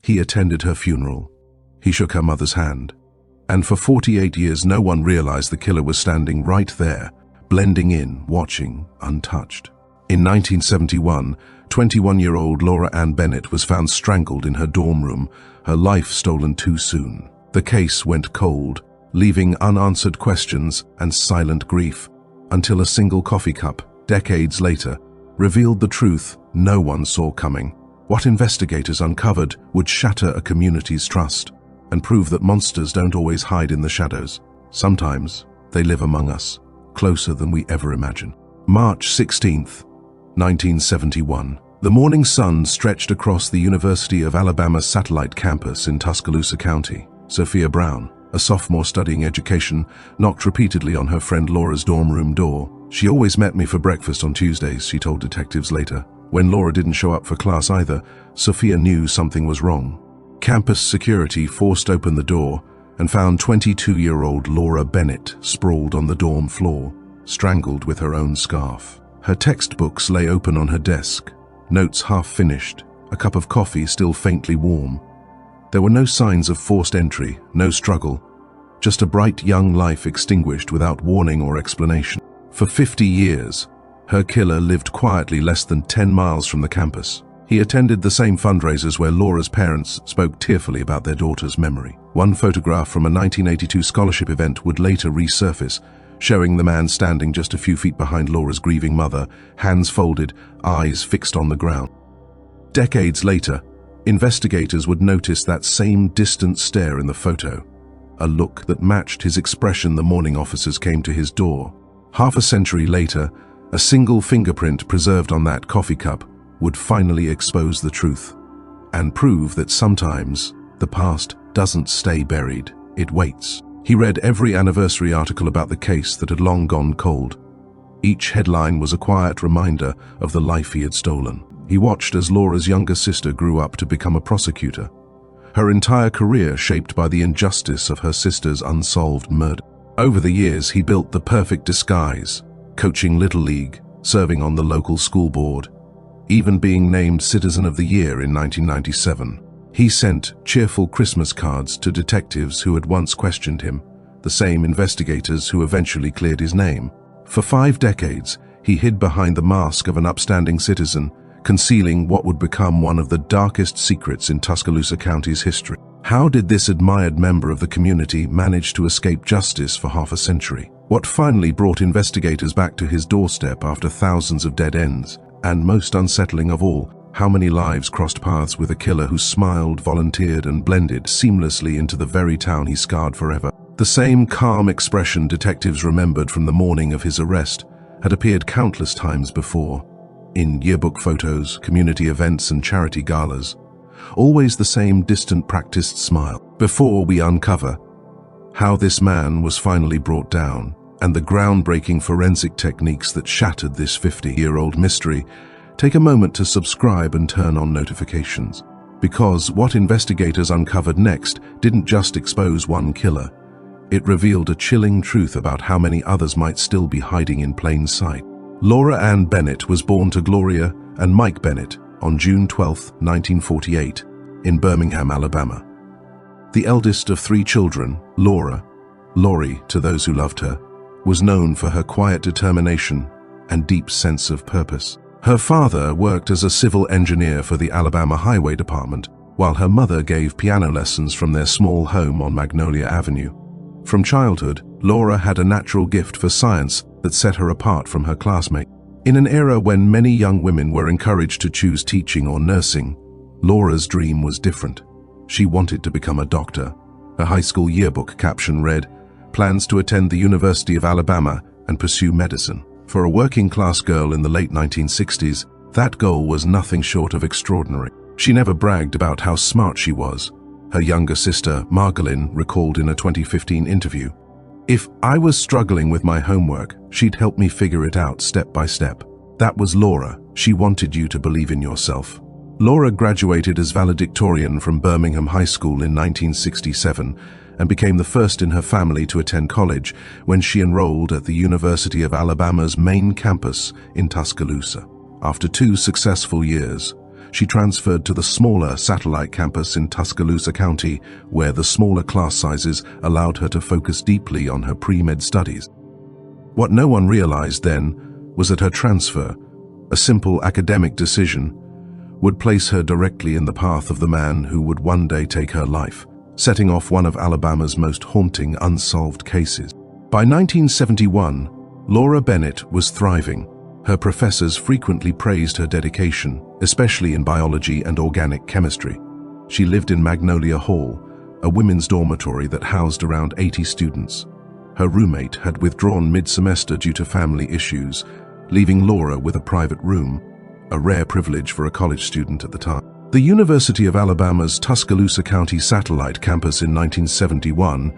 He attended her funeral. He shook her mother's hand. And for 48 years, no one realized the killer was standing right there, blending in, watching, untouched. In 1971, 21-year-old Laura Ann Bennett was found strangled in her dorm room, her life stolen too soon. The case went cold, leaving unanswered questions and silent grief, until a single coffee cup, decades later, revealed the truth no one saw coming. What investigators uncovered would shatter a community's trust and prove that monsters don't always hide in the shadows. Sometimes they live among us, closer than we ever imagine. March 16th, 1971. The morning sun stretched across the University of Alabama satellite campus in Tuscaloosa County. Sophia Brown, a sophomore studying education, knocked repeatedly on her friend Laura's dorm room door. "She always met me for breakfast on Tuesdays," she told detectives later. When Laura didn't show up for class either, Sophia knew something was wrong. Campus security forced open the door and found 22-year-old Laura Bennett sprawled on the dorm floor, strangled with her own scarf. Her textbooks lay open on her desk, notes half finished, a cup of coffee still faintly warm. There were no signs of forced entry, no struggle, just a bright young life extinguished without warning or explanation. For 50 years, her killer lived quietly less than 10 miles from the campus. He attended the same fundraisers where Laura's parents spoke tearfully about their daughter's memory. One photograph from a 1982 scholarship event would later resurface, showing the man standing just a few feet behind Laura's grieving mother, hands folded, eyes fixed on the ground. Decades later, investigators would notice that same distant stare in the photo, a look that matched his expression the morning officers came to his door. Half a century later, a single fingerprint preserved on that coffee cup would finally expose the truth and prove that sometimes the past doesn't stay buried, it waits. He read every anniversary article about the case that had long gone cold. Each headline was a quiet reminder of the life he had stolen. He watched as Laura's younger sister grew up to become a prosecutor, her entire career shaped by the injustice of her sister's unsolved murder. Over the years, he built the perfect disguise, coaching Little League, serving on the local school board, even being named Citizen of the Year in 1997. He sent cheerful Christmas cards to detectives who had once questioned him, the same investigators who eventually cleared his name. For 5 decades, he hid behind the mask of an upstanding citizen, concealing what would become one of the darkest secrets in Tuscaloosa County's history. How did this admired member of the community manage to escape justice for half a century? What finally brought investigators back to his doorstep after thousands of dead ends? And most unsettling of all, how many lives crossed paths with a killer who smiled, volunteered, and blended seamlessly into the very town he scarred forever? The same calm expression detectives remembered from the morning of his arrest had appeared countless times before, in yearbook photos, community events, and charity galas. Always the same distant, practiced smile. Before we uncover how this man was finally brought down, and the groundbreaking forensic techniques that shattered this 50-year-old mystery, take a moment to subscribe and turn on notifications. Because what investigators uncovered next didn't just expose one killer. It revealed a chilling truth about how many others might still be hiding in plain sight. Laura Ann Bennett was born to Gloria and Mike Bennett on June 12, 1948, in Birmingham, Alabama. The eldest of 3 children, Laura, Lori to those who loved her, was known for her quiet determination and deep sense of purpose. Her father worked as a civil engineer for the Alabama Highway Department, while her mother gave piano lessons from their small home on Magnolia Avenue. From childhood, Laura had a natural gift for science that set her apart from her classmates. In an era when many young women were encouraged to choose teaching or nursing, Laura's dream was different. She wanted to become a doctor. Her high school yearbook caption read, "Plans to attend the University of Alabama and pursue medicine." For a working-class girl in the late 1960s, that goal was nothing short of extraordinary. She never bragged about how smart she was. Her younger sister, Margolin, recalled in a 2015 interview, "If I was struggling with my homework, she'd help me figure it out step by step." That was Laura. She wanted you to believe in yourself. Laura graduated as valedictorian from Birmingham High School in 1967 and became the first in her family to attend college when she enrolled at the University of Alabama's main campus in Tuscaloosa. After 2 successful years, she transferred to the smaller satellite campus in Tuscaloosa County, where the smaller class sizes allowed her to focus deeply on her pre-med studies. What no one realized then was that her transfer, a simple academic decision, would place her directly in the path of the man who would one day take her life, setting off one of Alabama's most haunting unsolved cases. By 1971, Laura Bennett was thriving. Her professors frequently praised her dedication, especially in biology and organic chemistry. She lived in Magnolia Hall, a women's dormitory that housed around 80 students. Her roommate had withdrawn mid-semester due to family issues, leaving Laura with a private room, a rare privilege for a college student at the time. The University of Alabama's Tuscaloosa County satellite campus in 1971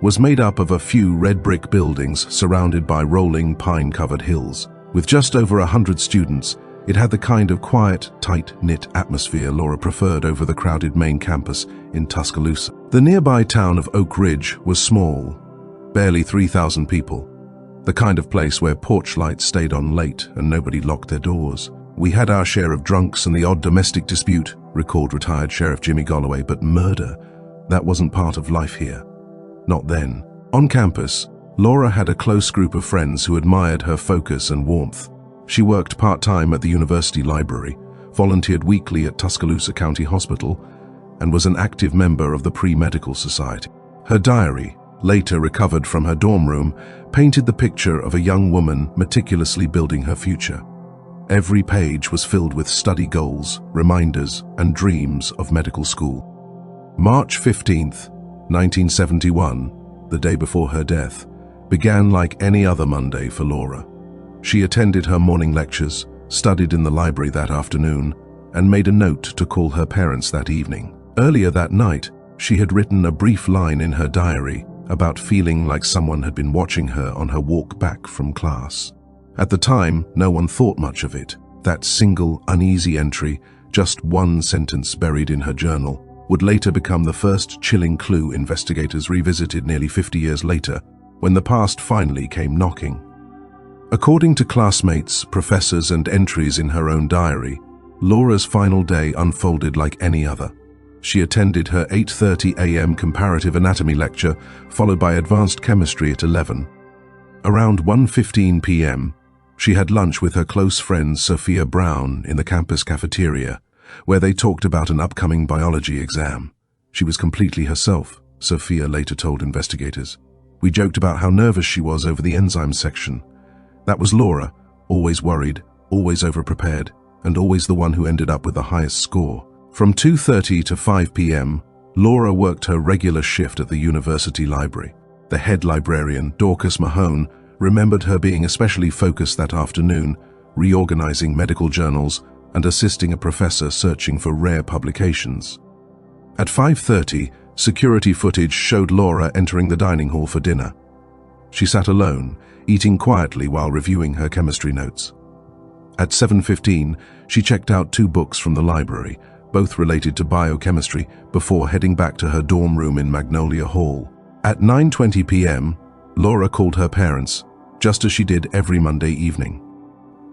was made up of a few red brick buildings surrounded by rolling pine-covered hills. With just over 100 students, it had the kind of quiet, tight-knit atmosphere Laura preferred over the crowded main campus in Tuscaloosa. The nearby town of Oak Ridge was small, barely 3,000 people, the kind of place where porch lights stayed on late and nobody locked their doors. "We had our share of drunks and the odd domestic dispute," recalled retired Sheriff Jimmy Galloway, "but murder, that wasn't part of life here. Not then." On campus, Laura had a close group of friends who admired her focus and warmth. She worked part-time at the university library, volunteered weekly at Tuscaloosa County Hospital, and was an active member of the Pre-Medical Society. Her diary, later recovered from her dorm room, painted the picture of a young woman meticulously building her future. Every page was filled with study goals, reminders, and dreams of medical school. March 15th, 1971, the day before her death, began like any other Monday for Laura. She attended her morning lectures, studied in the library that afternoon, and made a note to call her parents that evening. Earlier that night, she had written a brief line in her diary about feeling like someone had been watching her on her walk back from class. At the time, no one thought much of it. That single, uneasy entry, just one sentence buried in her journal, would later become the first chilling clue investigators revisited nearly 50 years later, when the past finally came knocking. According to classmates, professors, and entries in her own diary, Laura's final day unfolded like any other. She attended her 8:30 a.m. comparative anatomy lecture, followed by advanced chemistry at 11. Around 1:15 p.m., she had lunch with her close friend Sophia Brown in the campus cafeteria, where they talked about an upcoming biology exam. She was completely herself, Sophia later told investigators. "We joked about how nervous she was over the enzyme section. That was Laura, always worried, always overprepared, and always the one who ended up with the highest score." From 2:30 to 5 p.m., Laura worked her regular shift at the university library. The head librarian, Dorcas Mahone, remembered her being especially focused that afternoon, reorganizing medical journals and assisting a professor searching for rare publications. At 5:30, security footage showed Laura entering the dining hall for dinner. She sat alone, eating quietly while reviewing her chemistry notes. At 7:15, she checked out 2 books from the library, both related to biochemistry, before heading back to her dorm room in Magnolia Hall. At 9:20 p.m., Laura called her parents, just as she did every Monday evening.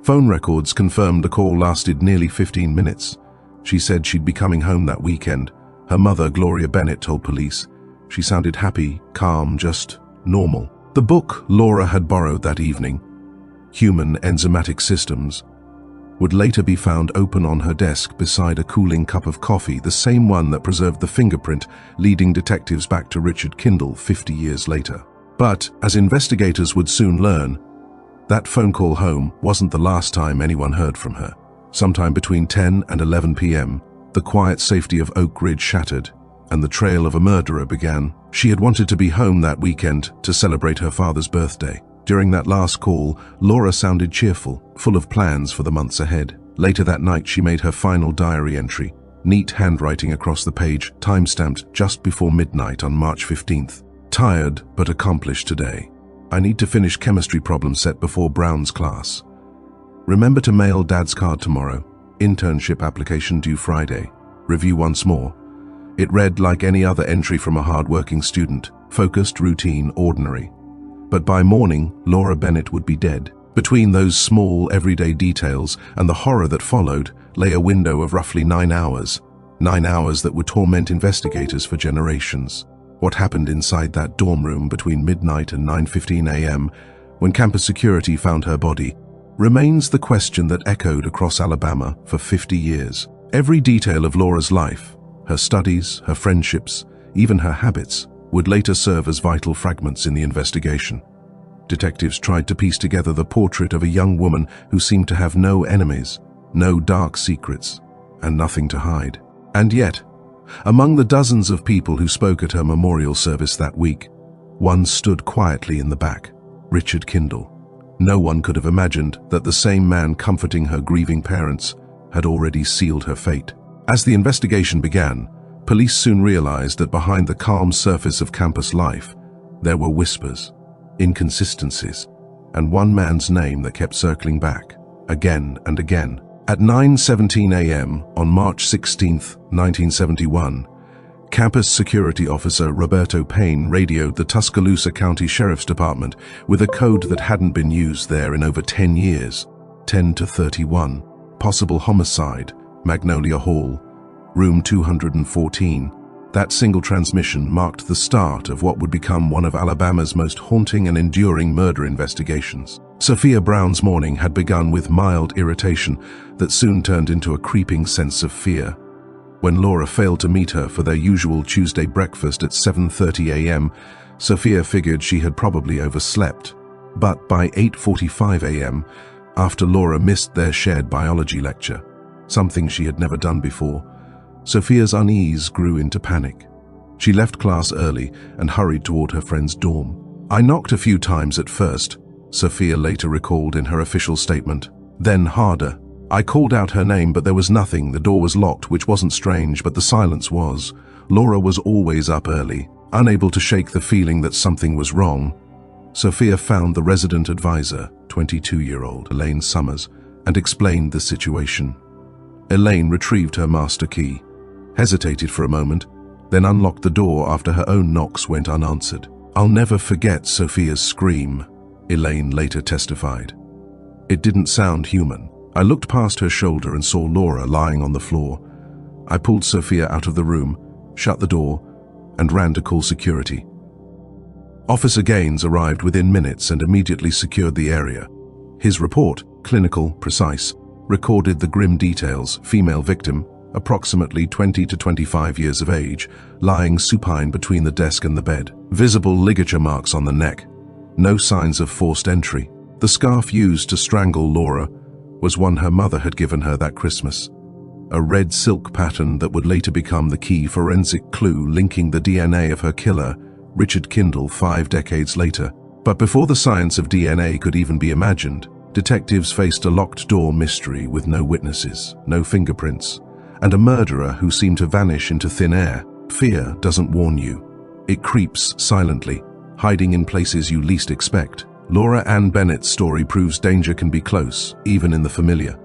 Phone records confirmed the call lasted nearly 15 minutes. She said she'd be coming home that weekend. Her mother, Gloria Bennett, told police. She sounded happy, calm, just normal. The book Laura had borrowed that evening, Human Enzymatic Systems, would later be found open on her desk beside a cooling cup of coffee, the same one that preserved the fingerprint leading detectives back to Richard Kindle 50 years later. But, as investigators would soon learn, that phone call home wasn't the last time anyone heard from her. Sometime between 10 and 11 p.m., the quiet safety of Oak Ridge shattered, and the trail of a murderer began. She had wanted to be home that weekend to celebrate her father's birthday. During that last call, Laura sounded cheerful, full of plans for the months ahead. Later that night, she made her final diary entry, neat handwriting across the page, time-stamped just before midnight on March 15th. "Tired, but accomplished today. I need to finish chemistry problem set before Brown's class. Remember to mail Dad's card tomorrow. Internship application due Friday. Review once more." It read like any other entry from a hard-working student, focused, routine, ordinary. But by morning, Laura Bennett would be dead. Between those small, everyday details and the horror that followed lay a window of roughly 9 hours. 9 hours that would torment investigators for generations. What happened inside that dorm room between midnight and 9:15 a.m. when campus security found her body remains the question that echoed across Alabama for 50 years. Every detail of Laura's life, her studies, her friendships, even her habits, would later serve as vital fragments in the investigation. Detectives tried to piece together the portrait of a young woman who seemed to have no enemies, no dark secrets, and nothing to hide. And yet, among the dozens of people who spoke at her memorial service that week, one stood quietly in the back: Richard Kindle. No one could have imagined that the same man comforting her grieving parents had already sealed her fate. As the investigation began, police soon realized that behind the calm surface of campus life, there were whispers, inconsistencies, and one man's name that kept circling back, again and again. At 9:17 a.m. on March 16, 1971, campus security officer Roberto Payne radioed the Tuscaloosa County Sheriff's Department with a code that hadn't been used there in over 10 years, 10-31. Possible homicide, Magnolia Hall, room 214. That single transmission marked the start of what would become one of Alabama's most haunting and enduring murder investigations. Sophia Brown's morning had begun with mild irritation that soon turned into a creeping sense of fear. When Laura failed to meet her for their usual Tuesday breakfast at 7:30 a.m., Sophia figured she had probably overslept. But by 8:45 a.m., after Laura missed their shared biology lecture, something she had never done before, Sophia's unease grew into panic. She left class early and hurried toward her friend's dorm. "I knocked a few times at first," Sophia later recalled in her official statement. "Then harder. I called out her name, but there was nothing. The door was locked, which wasn't strange, but the silence was. Laura was always up early, unable to shake the feeling that something was wrong." Sophia found the resident advisor, 22-year-old Elaine Summers, and explained the situation. Elaine retrieved her master key, hesitated for a moment, then unlocked the door after her own knocks went unanswered. "I'll never forget Sophia's scream," Elaine later testified. "It didn't sound human. I looked past her shoulder and saw Laura lying on the floor. I pulled Sophia out of the room, shut the door, and ran to call security." Officer Gaines arrived within minutes and immediately secured the area. His report, clinical, precise, recorded the grim details: female victim, approximately 20 to 25 years of age, lying supine between the desk and the bed. Visible ligature marks on the neck. No signs of forced entry. The scarf used to strangle Laura was one her mother had given her that Christmas. A red silk pattern that would later become the key forensic clue linking the DNA of her killer, Richard Kindle, 5 decades later. But before the science of DNA could even be imagined, detectives faced a locked door mystery with no witnesses, no fingerprints, and a murderer who seemed to vanish into thin air. Fear doesn't warn you. It creeps silently, hiding in places you least expect. Laura Ann Bennett's story proves danger can be close, even in the familiar.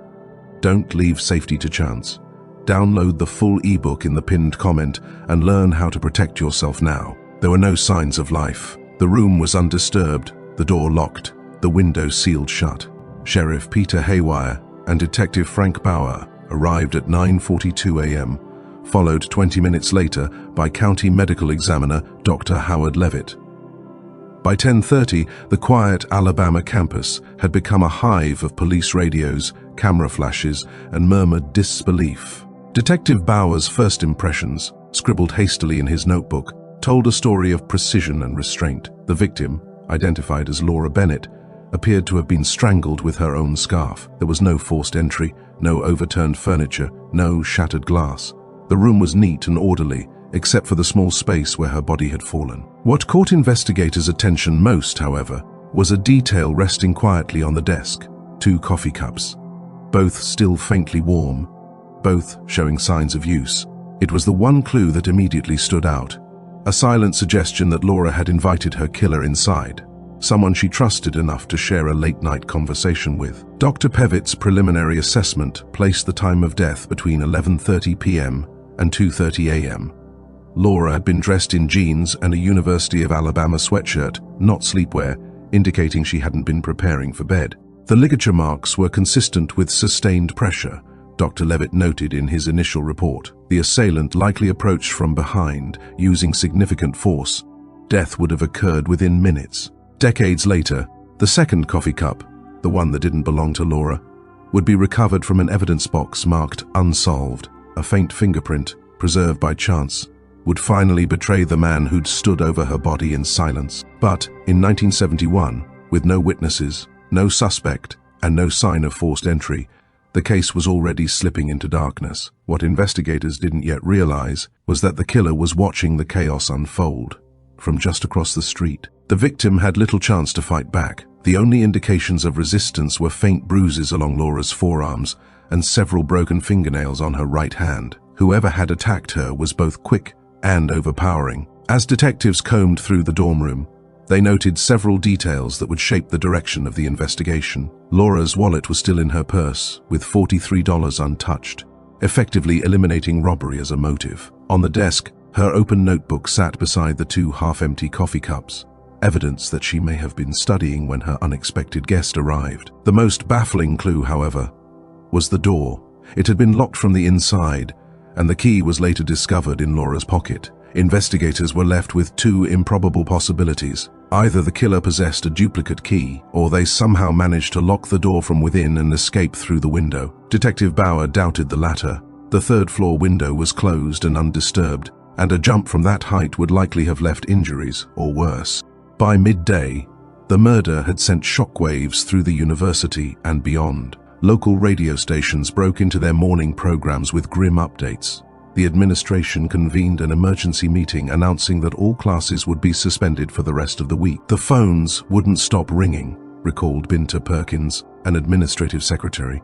Don't leave safety to chance. Download the full ebook in the pinned comment and learn how to protect yourself now. There were no signs of life. The room was undisturbed, the door locked, the window sealed shut. Sheriff Peter Haywire and Detective Frank Bauer arrived at 9:42 a.m., followed 20 minutes later by County Medical Examiner Dr. Howard Levitt. By 10:30, the quiet Alabama campus had become a hive of police radios, camera flashes, and murmured disbelief. Detective Bauer's first impressions, scribbled hastily in his notebook, told a story of precision and restraint. The victim, identified as Laura Bennett, appeared to have been strangled with her own scarf. There was no forced entry, no overturned furniture, no shattered glass. The room was neat and orderly, except for the small space where her body had fallen. What caught investigators' attention most, however, was a detail resting quietly on the desk: 2 coffee cups, both still faintly warm, both showing signs of use. It was the one clue that immediately stood out, a silent suggestion that Laura had invited her killer inside, someone she trusted enough to share a late-night conversation with. Dr. Pevitt's preliminary assessment placed the time of death between 11:30 p.m. and 2:30 a.m. Laura had been dressed in jeans and a University of Alabama sweatshirt, not sleepwear, indicating she hadn't been preparing for bed. The ligature marks were consistent with sustained pressure, Dr. Levitt noted in his initial report. The assailant likely approached from behind, using significant force. Death would have occurred within minutes. Decades later, the second coffee cup, the one that didn't belong to Laura, would be recovered from an evidence box marked unsolved. A faint fingerprint, preserved by chance, would finally betray the man who'd stood over her body in silence. But in 1971, with no witnesses, no suspect, and no sign of forced entry, the case was already slipping into darkness. What investigators didn't yet realize was that the killer was watching the chaos unfold from just across the street. The victim had little chance to fight back. The only indications of resistance were faint bruises along Laura's forearms and several broken fingernails on her right hand. Whoever had attacked her was both quick and overpowering. As detectives combed through the dorm room, they noted several details that would shape the direction of the investigation. Laura's wallet was still in her purse, with $43 untouched, effectively eliminating robbery as a motive. On the desk, her open notebook sat beside the two half-empty coffee cups, evidence that she may have been studying when her unexpected guest arrived. The most baffling clue, however, was the door. It had been locked from the inside, and the key was later discovered in Laura's pocket. Investigators were left with two improbable possibilities. Either the killer possessed a duplicate key, or they somehow managed to lock the door from within and escape through the window. Detective Bauer doubted the latter. The third-floor window was closed and undisturbed, and a jump from that height would likely have left injuries, or worse. By midday, the murder had sent shockwaves through the university and beyond. Local radio stations broke into their morning programs with grim updates. The administration convened an emergency meeting announcing that all classes would be suspended for the rest of the week. The phones wouldn't stop ringing, recalled Binta Perkins, an administrative secretary.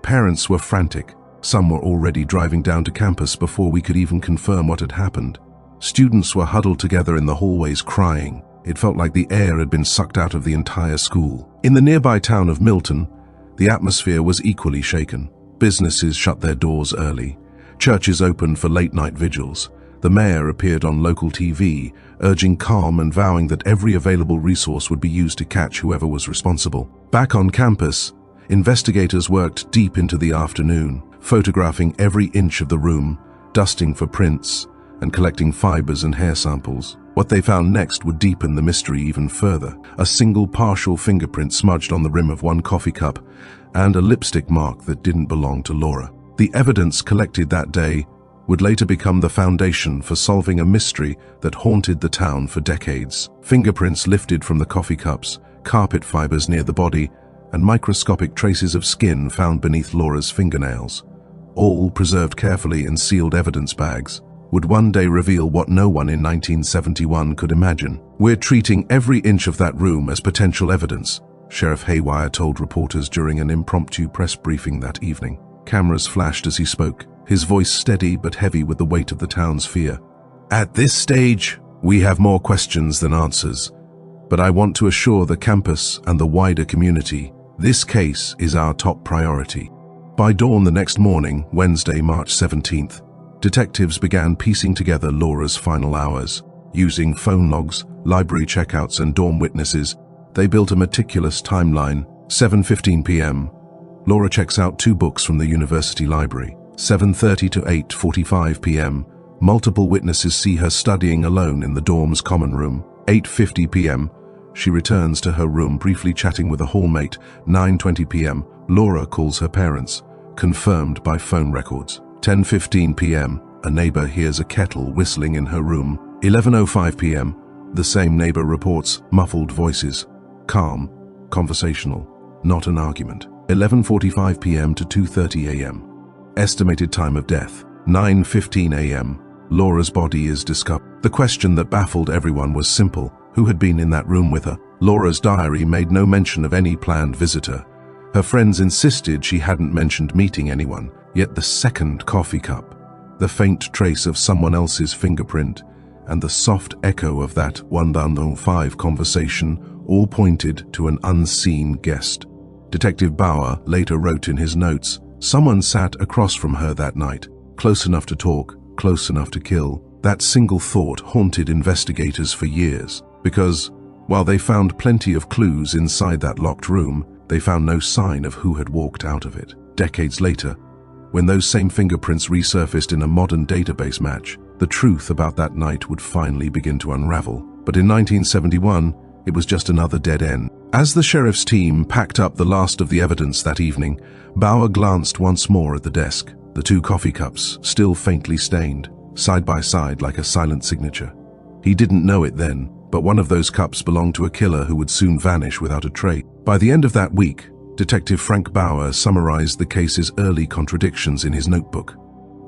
Parents were frantic. Some were already driving down to campus before we could even confirm what had happened. Students were huddled together in the hallways crying. It felt like the air had been sucked out of the entire school. In the nearby town of Milton, the atmosphere was equally shaken. Businesses shut their doors early. Churches opened for late-night vigils. The mayor appeared on local TV, urging calm and vowing that every available resource would be used to catch whoever was responsible. Back on campus, investigators worked deep into the afternoon, photographing every inch of the room, dusting for prints, and collecting fibers and hair samples. What they found next would deepen the mystery even further. A single partial fingerprint smudged on the rim of one coffee cup, and a lipstick mark that didn't belong to Laura. The evidence collected that day would later become the foundation for solving a mystery that haunted the town for decades. Fingerprints lifted from the coffee cups, carpet fibers near the body, and microscopic traces of skin found beneath Laura's fingernails, all preserved carefully in sealed evidence bags, would one day reveal what no one in 1971 could imagine. "We're treating every inch of that room as potential evidence," Sheriff Haywire told reporters during an impromptu press briefing that evening. Cameras flashed as he spoke, his voice steady but heavy with the weight of the town's fear. "At this stage, we have more questions than answers, but I want to assure the campus and the wider community this case is our top priority." By dawn the next morning, Wednesday, March 17th, detectives began piecing together Laura's final hours. Using phone logs, library checkouts, and dorm witnesses, they built a meticulous timeline. 7:15 p.m. Laura checks out 2 books from the university library. 7:30 to 8:45 p.m. Multiple witnesses see her studying alone in the dorm's common room. 8:50 p.m. She returns to her room, briefly chatting with a hallmate. 9:20 p.m. Laura calls her parents, confirmed by phone records. 10:15 p.m. A neighbor hears a kettle whistling in her room. 11:05 p.m. The same neighbor reports muffled voices. Calm, conversational, not an argument. 11:45 p.m. to 2:30 a.m. Estimated time of death, 9:15 a.m. Laura's body is discovered. The question that baffled everyone was simple. Who had been in that room with her? Laura's diary made no mention of any planned visitor. Her friends insisted she hadn't mentioned meeting anyone, yet the second coffee cup, the faint trace of someone else's fingerprint, and the soft echo of that 1:05 conversation all pointed to an unseen guest. Detective Bauer later wrote in his notes, "Someone sat across from her that night, close enough to talk, close enough to kill." That single thought haunted investigators for years, because while they found plenty of clues inside that locked room, they found no sign of who had walked out of it. Decades later, When those same fingerprints resurfaced in a modern database match, the truth about that night would finally begin to unravel. But in 1971, it was just another dead end. As the sheriff's team packed up the last of the evidence that evening, Bauer glanced once more at the desk, the two coffee cups still faintly stained, side by side like a silent signature. He didn't know it then, but one of those cups belonged to a killer who would soon vanish without a trace. By the end of that week, Detective Frank Bauer summarized the case's early contradictions in his notebook.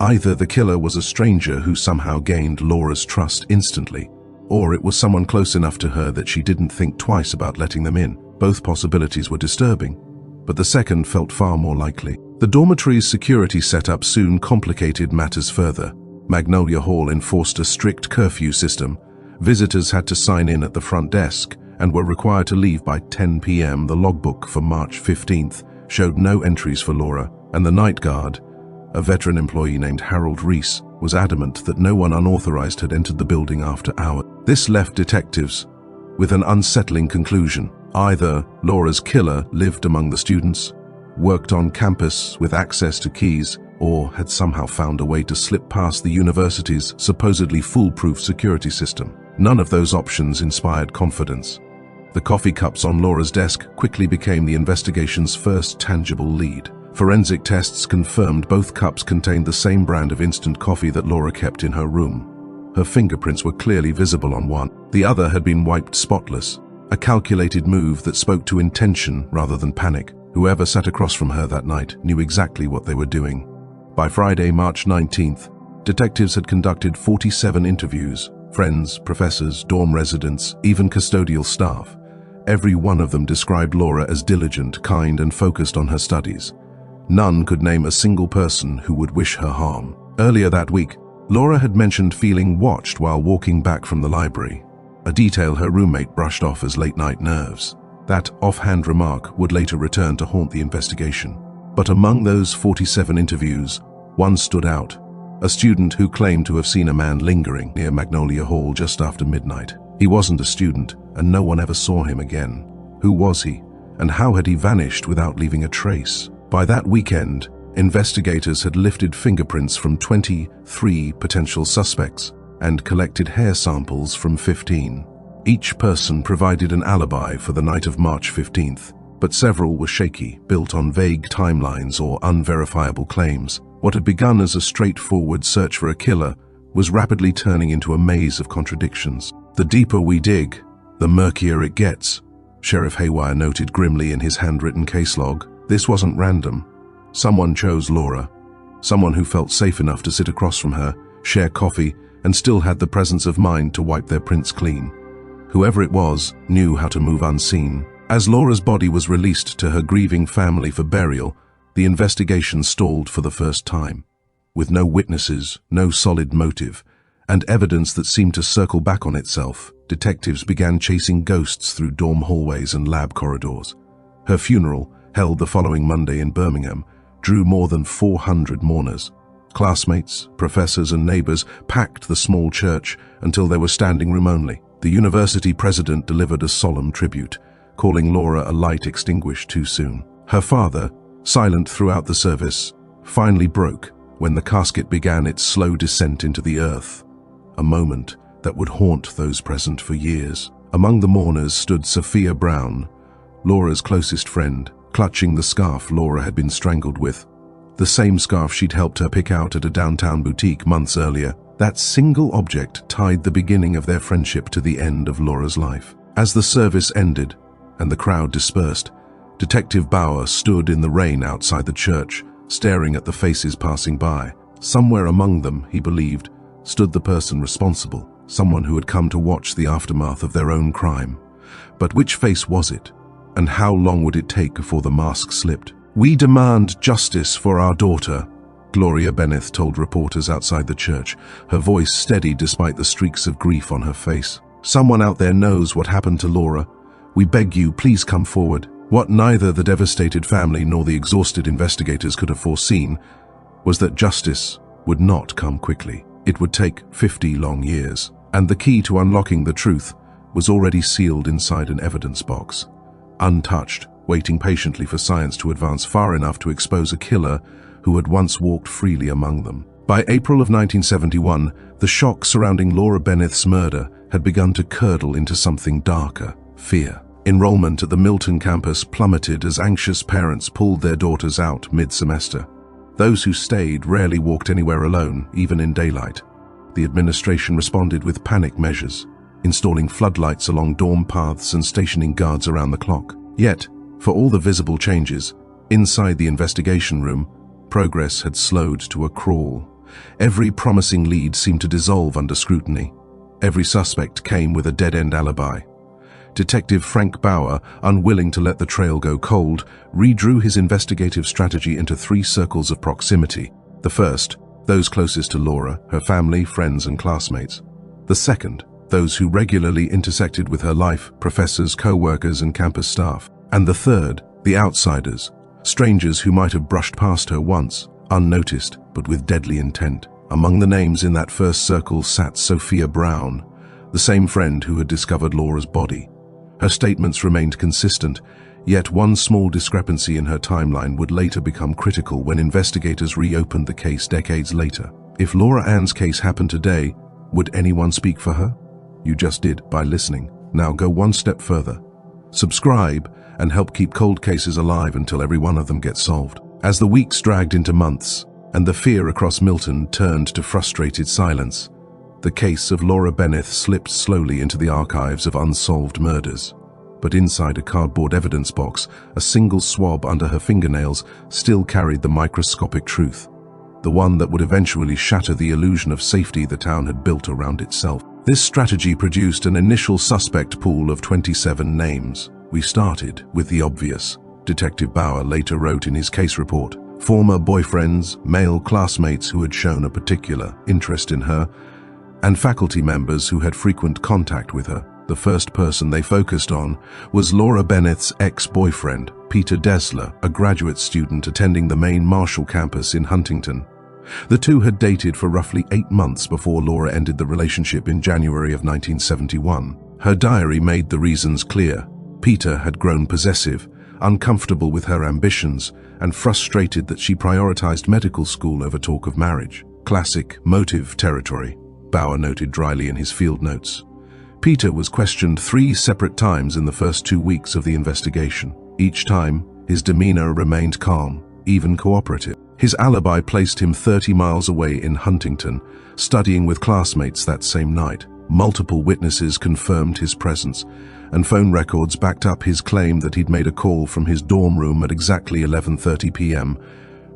Either the killer was a stranger who somehow gained Laura's trust instantly, or it was someone close enough to her that she didn't think twice about letting them in. Both possibilities were disturbing, but the second felt far more likely. The dormitory's security setup soon complicated matters further. Magnolia Hall enforced a strict curfew system. Visitors had to sign in at the front desk and were required to leave by 10 p.m. The logbook for March 15th showed no entries for Laura, and the night guard, a veteran employee named Harold Reese, was adamant that no one unauthorized had entered the building after hours. This left detectives with an unsettling conclusion. Either Laura's killer lived among the students, worked on campus with access to keys, or had somehow found a way to slip past the university's supposedly foolproof security system. None of those options inspired confidence. The coffee cups on Laura's desk quickly became the investigation's first tangible lead. Forensic tests confirmed both cups contained the same brand of instant coffee that Laura kept in her room. Her fingerprints were clearly visible on one. The other had been wiped spotless, a calculated move that spoke to intention rather than panic. Whoever sat across from her that night knew exactly what they were doing. By Friday, March 19th, detectives had conducted 47 interviews. Friends, professors, dorm residents, even custodial staff. Every one of them described Laura as diligent, kind, and focused on her studies. None could name a single person who would wish her harm. Earlier that week, Laura had mentioned feeling watched while walking back from the library, a detail her roommate brushed off as late-night nerves. That offhand remark would later return to haunt the investigation. But among those 47 interviews, one stood out, a student who claimed to have seen a man lingering near Magnolia Hall just after midnight. He wasn't a student, and no one ever saw him again. Who was he, and how had he vanished without leaving a trace? By that weekend, investigators had lifted fingerprints from 23 potential suspects and collected hair samples from 15. Each person provided an alibi for the night of March 15th, but several were shaky, built on vague timelines or unverifiable claims. What had begun as a straightforward search for a killer was rapidly turning into a maze of contradictions. The deeper we dig, the murkier it gets, Sheriff Haywire noted grimly in his handwritten case log. This wasn't random. Someone chose Laura, someone who felt safe enough to sit across from her, share coffee, and still had the presence of mind to wipe their prints clean. Whoever it was knew how to move unseen. As Laura's body was released to her grieving family for burial, the investigation stalled for the first time. With no witnesses, no solid motive, and evidence that seemed to circle back on itself, detectives began chasing ghosts through dorm hallways and lab corridors. Her funeral, held the following Monday in Birmingham, drew more than 400 mourners. Classmates, professors, and neighbors packed the small church until there was standing room only. The university president delivered a solemn tribute, calling Laura a light extinguished too soon. Her father, silent throughout the service, finally broke when the casket began its slow descent into the earth, a moment that would haunt those present for years. Among the mourners stood Sophia Brown, Laura's closest friend, clutching the scarf Laura had been strangled with. The same scarf she'd helped her pick out at a downtown boutique months earlier. That single object tied the beginning of their friendship to the end of Laura's life. As the service ended and the crowd dispersed, Detective Bauer stood in the rain outside the church, staring at the faces passing by. Somewhere among them, he believed, stood the person responsible, someone who had come to watch the aftermath of their own crime. But which face was it? And how long would it take before the mask slipped? "We demand justice for our daughter," Gloria Bennett told reporters outside the church, her voice steady despite the streaks of grief on her face. "Someone out there knows what happened to Laura. We beg you, please come forward." What neither the devastated family nor the exhausted investigators could have foreseen was that justice would not come quickly. It would take 50 long years, and the key to unlocking the truth was already sealed inside an evidence box, untouched, waiting patiently for science to advance far enough to expose a killer who had once walked freely among them. By April of 1971, the shock surrounding Laura Benneth's murder had begun to curdle into something darker: fear. Enrollment at the Milton campus plummeted as anxious parents pulled their daughters out mid-semester. Those who stayed rarely walked anywhere alone, even in daylight. The administration responded with panic measures, installing floodlights along dorm paths and stationing guards around the clock. Yet, for all the visible changes, inside the investigation room, progress had slowed to a crawl. Every promising lead seemed to dissolve under scrutiny. Every suspect came with a dead-end alibi. Detective Frank Bauer, unwilling to let the trail go cold, redrew his investigative strategy into 3 circles of proximity. The first, those closest to Laura, her family, friends, and classmates. The second, those who regularly intersected with her life, professors, co-workers, and campus staff. And the third, the outsiders, strangers who might have brushed past her once, unnoticed, but with deadly intent. Among the names in that first circle sat Sophia Brown, the same friend who had discovered Laura's body. Her statements remained consistent, yet one small discrepancy in her timeline would later become critical when investigators reopened the case decades later. If Laura Ann's case happened today, would anyone speak for her? You just did by listening. Now go one step further. Subscribe and help keep cold cases alive until every one of them gets solved. As the weeks dragged into months, and the fear across Milton turned to frustrated silence, the case of Laura Benneth slipped slowly into the archives of unsolved murders. But inside a cardboard evidence box, a single swab under her fingernails still carried the microscopic truth, the one that would eventually shatter the illusion of safety the town had built around itself. This strategy produced an initial suspect pool of 27 names. We started with the obvious, Detective Bauer later wrote in his case report. Former boyfriends, male classmates who had shown a particular interest in her, and faculty members who had frequent contact with her. The first person they focused on was Laura Benneth's ex-boyfriend, Peter Dessler, a graduate student attending the main Marshall campus in Huntington. The two had dated for roughly 8 months before Laura ended the relationship in January of 1971. Her diary made the reasons clear. Peter had grown possessive, uncomfortable with her ambitions, and frustrated that she prioritized medical school over talk of marriage. Classic motive territory, Bauer noted dryly in his field notes. Peter was questioned 3 separate times in the first 2 weeks of the investigation. Each time, his demeanor remained calm, even cooperative. His alibi placed him 30 miles away in Huntington, studying with classmates that same night. Multiple witnesses confirmed his presence, and phone records backed up his claim that he'd made a call from his dorm room at exactly 11:30 p.m.,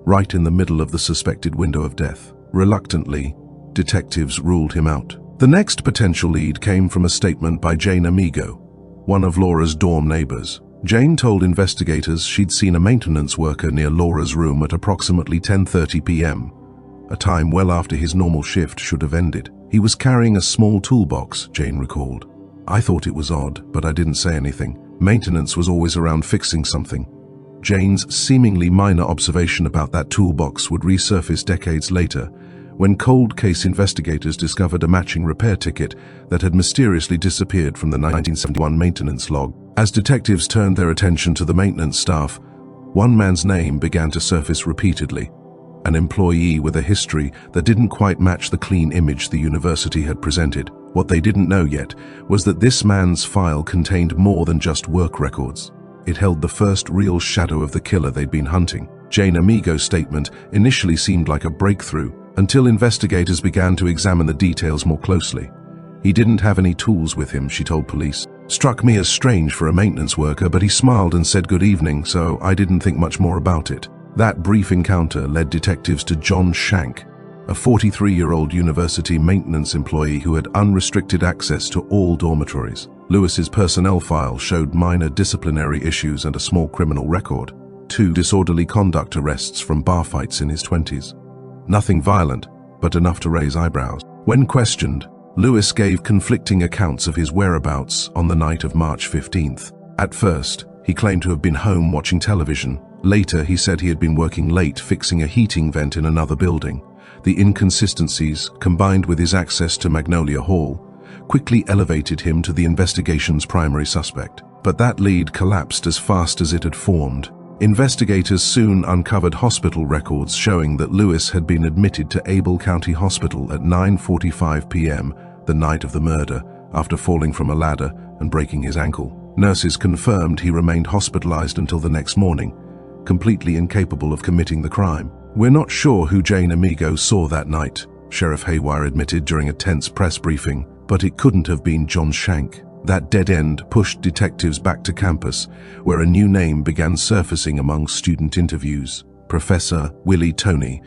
right in the middle of the suspected window of death. Reluctantly, detectives ruled him out. The next potential lead came from a statement by Jane Amigo, one of Laura's dorm neighbors. Jane told investigators she'd seen a maintenance worker near Laura's room at approximately 10:30 p.m., a time well after his normal shift should have ended. He was carrying a small toolbox, Jane recalled. I thought it was odd, but I didn't say anything. Maintenance was always around fixing something. Jane's seemingly minor observation about that toolbox would resurface decades later, when cold case investigators discovered a matching repair ticket that had mysteriously disappeared from the 1971 maintenance log. As detectives turned their attention to the maintenance staff, one man's name began to surface repeatedly, an employee with a history that didn't quite match the clean image the university had presented. What they didn't know yet was that this man's file contained more than just work records. It held the first real shadow of the killer they'd been hunting. Jane Amigo's statement initially seemed like a breakthrough, until investigators began to examine the details more closely. He didn't have any tools with him, she told police. Struck me as strange for a maintenance worker, but he smiled and said good evening, so I didn't think much more about it. That brief encounter led detectives to John Shank, a 43-year-old university maintenance employee who had unrestricted access to all dormitories. Lewis's personnel file showed minor disciplinary issues and a small criminal record, 2 disorderly conduct arrests from bar fights in his 20s. Nothing violent, but enough to raise eyebrows. When questioned, Lewis gave conflicting accounts of his whereabouts on the night of March 15th. At first, he claimed to have been home watching television. Later, he said he had been working late fixing a heating vent in another building. The inconsistencies, combined with his access to Magnolia Hall, quickly elevated him to the investigation's primary suspect. But that lead collapsed as fast as it had formed. Investigators soon uncovered hospital records showing that Lewis had been admitted to Abel County Hospital at 9:45 p.m. the night of the murder after falling from a ladder and breaking his ankle. Nurses confirmed he remained hospitalized until the next morning, completely incapable of committing the crime. "We're not sure who Jane Amigo saw that night," Sheriff Haywire admitted during a tense press briefing, "but it couldn't have been John Shank." That dead end pushed detectives back to campus, where a new name began surfacing among student interviews: Professor Willie Toney,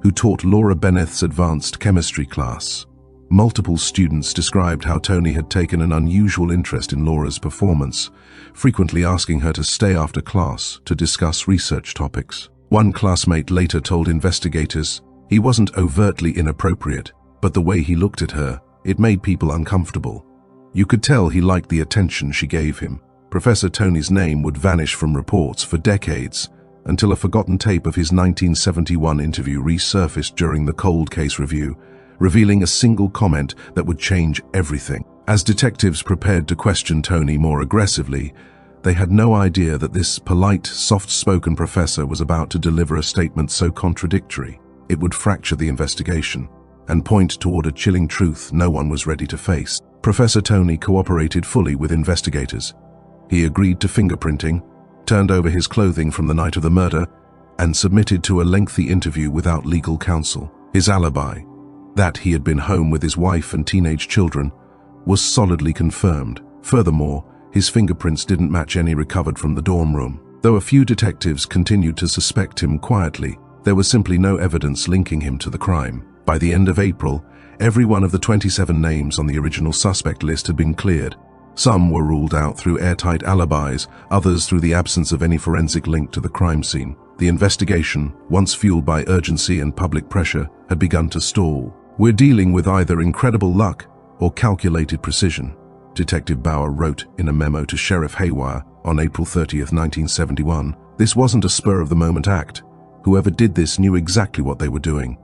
who taught Laura Benneth's advanced chemistry class. Multiple students described how Toney had taken an unusual interest in Laura's performance, frequently asking her to stay after class to discuss research topics. One classmate later told investigators, "He wasn't overtly inappropriate, but the way he looked at her, it made people uncomfortable. You could tell he liked the attention she gave him." Professor Toney's name would vanish from reports for decades, until a forgotten tape of his 1971 interview resurfaced during the Cold Case Review, revealing a single comment that would change everything. As detectives prepared to question Toney more aggressively, they had no idea that this polite, soft-spoken professor was about to deliver a statement so contradictory it would fracture the investigation and point toward a chilling truth no one was ready to face. Professor Toney cooperated fully with investigators. He agreed to fingerprinting, turned over his clothing from the night of the murder, and submitted to a lengthy interview without legal counsel. His alibi, that he had been home with his wife and teenage children, was solidly confirmed. Furthermore, his fingerprints didn't match any recovered from the dorm room. Though a few detectives continued to suspect him quietly, there was simply no evidence linking him to the crime. By the end of April, every one of the 27 names on the original suspect list had been cleared. Some were ruled out through airtight alibis, others through the absence of any forensic link to the crime scene. The investigation, once fueled by urgency and public pressure, had begun to stall. "We're dealing with either incredible luck or calculated precision," Detective Bauer wrote in a memo to Sheriff Haywire on April 30, 1971. This wasn't a spur-of-the-moment act. Whoever did this knew exactly what they were doing.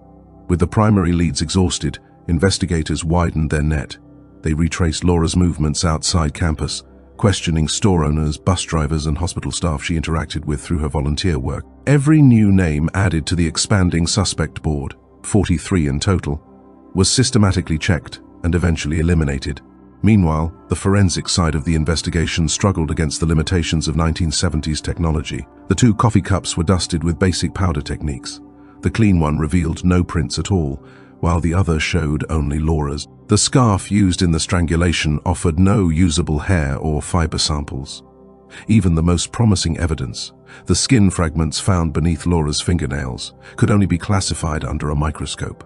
With the primary leads exhausted, investigators widened their net. They retraced Laura's movements outside campus, questioning store owners, bus drivers, and hospital staff she interacted with through her volunteer work. Every new name added to the expanding suspect board, 43 in total, was systematically checked and eventually eliminated. Meanwhile, the forensic side of the investigation struggled against the limitations of 1970s technology. The two coffee cups were dusted with basic powder techniques. The clean one revealed no prints at all, while the other showed only Laura's. The scarf used in the strangulation offered no usable hair or fiber samples. Even the most promising evidence, the skin fragments found beneath Laura's fingernails, could only be classified under a microscope.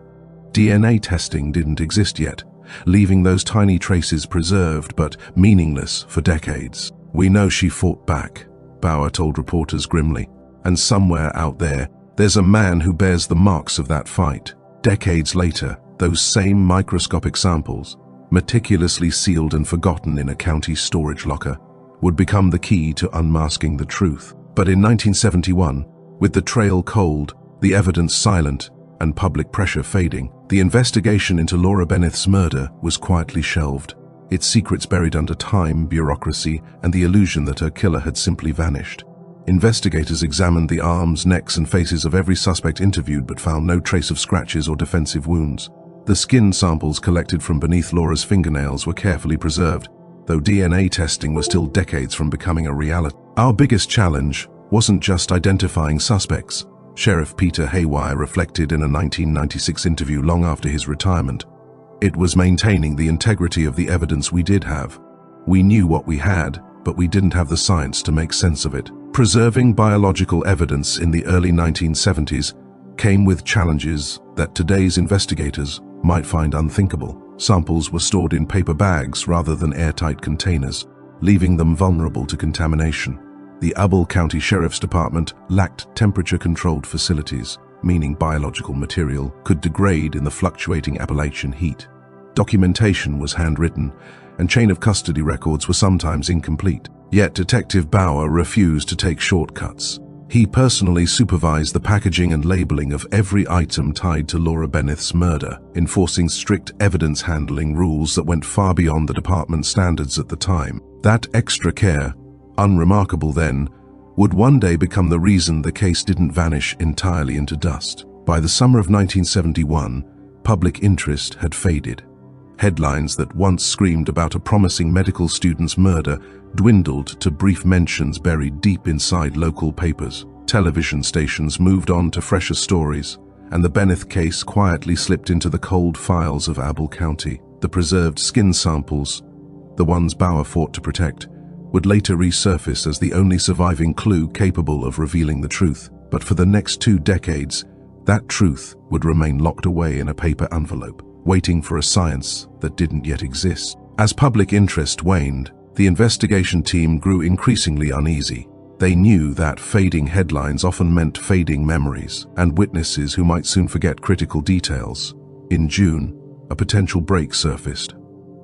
DNA testing didn't exist yet, leaving those tiny traces preserved but meaningless for decades. "We know she fought back," Bauer told reporters grimly, "and somewhere out there's a man who bears the marks of that fight." Decades later, those same microscopic samples, meticulously sealed and forgotten in a county storage locker, would become the key to unmasking the truth. But in 1971, with the trail cold, the evidence silent, and public pressure fading, the investigation into Laura Benneth's murder was quietly shelved, its secrets buried under time, bureaucracy, and the illusion that her killer had simply vanished. Investigators examined the arms, necks, and faces of every suspect interviewed but found no trace of scratches or defensive wounds. The skin samples collected from beneath Laura's fingernails were carefully preserved, though DNA testing was still decades from becoming a reality. "Our biggest challenge wasn't just identifying suspects," Sheriff Peter Haywire reflected in a 1996 interview long after his retirement. "It was maintaining the integrity of the evidence we did have. We knew what we had, but we didn't have the science to make sense of it." Preserving biological evidence in the early 1970s came with challenges that today's investigators might find unthinkable. Samples were stored in paper bags rather than airtight containers, leaving them vulnerable to contamination. The Abel County Sheriff's Department lacked temperature-controlled facilities, meaning biological material could degrade in the fluctuating Appalachian heat. Documentation was handwritten, and chain of custody records were sometimes incomplete. Yet Detective Bauer refused to take shortcuts. He personally supervised the packaging and labeling of every item tied to Laura Benneth's murder, enforcing strict evidence handling rules that went far beyond the department's standards at the time. That extra care, unremarkable then, would one day become the reason the case didn't vanish entirely into dust. By the summer of 1971, public interest had faded. Headlines that once screamed about a promising medical student's murder dwindled to brief mentions buried deep inside local papers. Television stations moved on to fresher stories, and the Benneth case quietly slipped into the cold files of Abel County. The preserved skin samples, the ones Bauer fought to protect, would later resurface as the only surviving clue capable of revealing the truth. But for the next 2 decades, that truth would remain locked away in a paper envelope, waiting for a science that didn't yet exist. As public interest waned, the investigation team grew increasingly uneasy. They knew that fading headlines often meant fading memories, and witnesses who might soon forget critical details. In June, a potential break surfaced.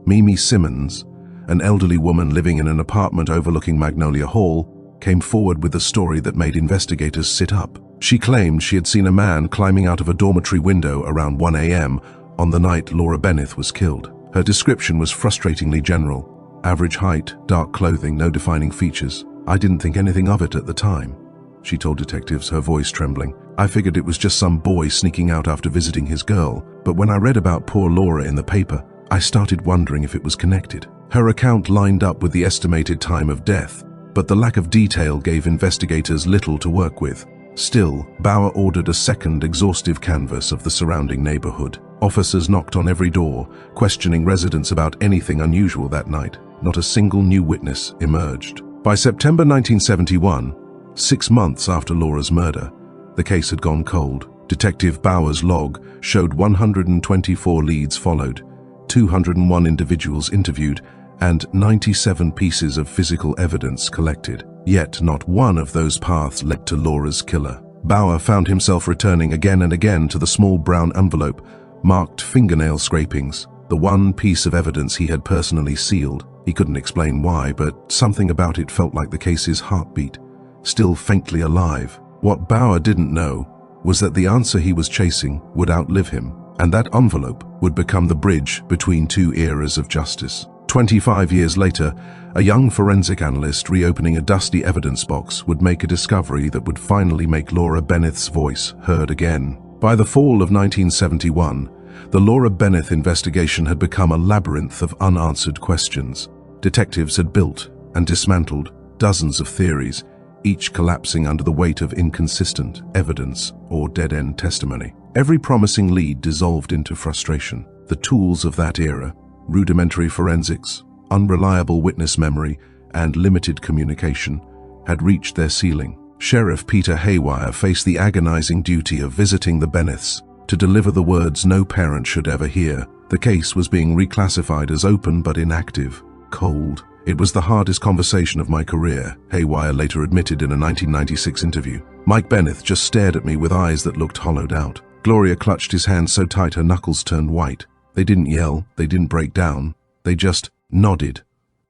Mimi Simmons, an elderly woman living in an apartment overlooking Magnolia Hall, came forward with a story that made investigators sit up. She claimed she had seen a man climbing out of a dormitory window around 1 a.m. on the night Laura Benneth was killed. Her description was frustratingly general. Average height, dark clothing, no defining features. "I didn't think anything of it at the time," she told detectives, her voice trembling. "I figured it was just some boy sneaking out after visiting his girl, but when I read about poor Laura in the paper, I started wondering if it was connected." Her account lined up with the estimated time of death, but the lack of detail gave investigators little to work with. Still, Bauer ordered a second exhaustive canvass of the surrounding neighborhood. Officers knocked on every door, questioning residents about anything unusual that night. Not a single new witness emerged. By September 1971, 6 months after Laura's murder, the case had gone cold. Detective Bauer's log showed 124 leads followed, 201 individuals interviewed, and 97 pieces of physical evidence collected. Yet not one of those paths led to Laura's killer. Bauer found himself returning again and again to the small brown envelope marked fingernail scrapings, the one piece of evidence he had personally sealed. He couldn't explain why, but something about it felt like the case's heartbeat, still faintly alive. What Bauer didn't know was that the answer he was chasing would outlive him, and that envelope would become the bridge between 2 eras of justice. 25 years later, a young forensic analyst reopening a dusty evidence box would make a discovery that would finally make Laura Benneth's voice heard again. By the fall of 1971, the Laura Benneth investigation had become a labyrinth of unanswered questions. Detectives had built and dismantled dozens of theories, each collapsing under the weight of inconsistent evidence or dead-end testimony. Every promising lead dissolved into frustration. The tools of that era, rudimentary forensics, unreliable witness memory, and limited communication, had reached their ceiling. Sheriff Peter Haywire faced the agonizing duty of visiting the Benneths to deliver the words no parent should ever hear. The case was being reclassified as open but inactive, cold. "It was the hardest conversation of my career," Haywire later admitted in a 1996 interview. "Mike Benneth just stared at me with eyes that looked hollowed out. Gloria clutched his hand so tight her knuckles turned white. They didn't yell, they didn't break down, they just nodded,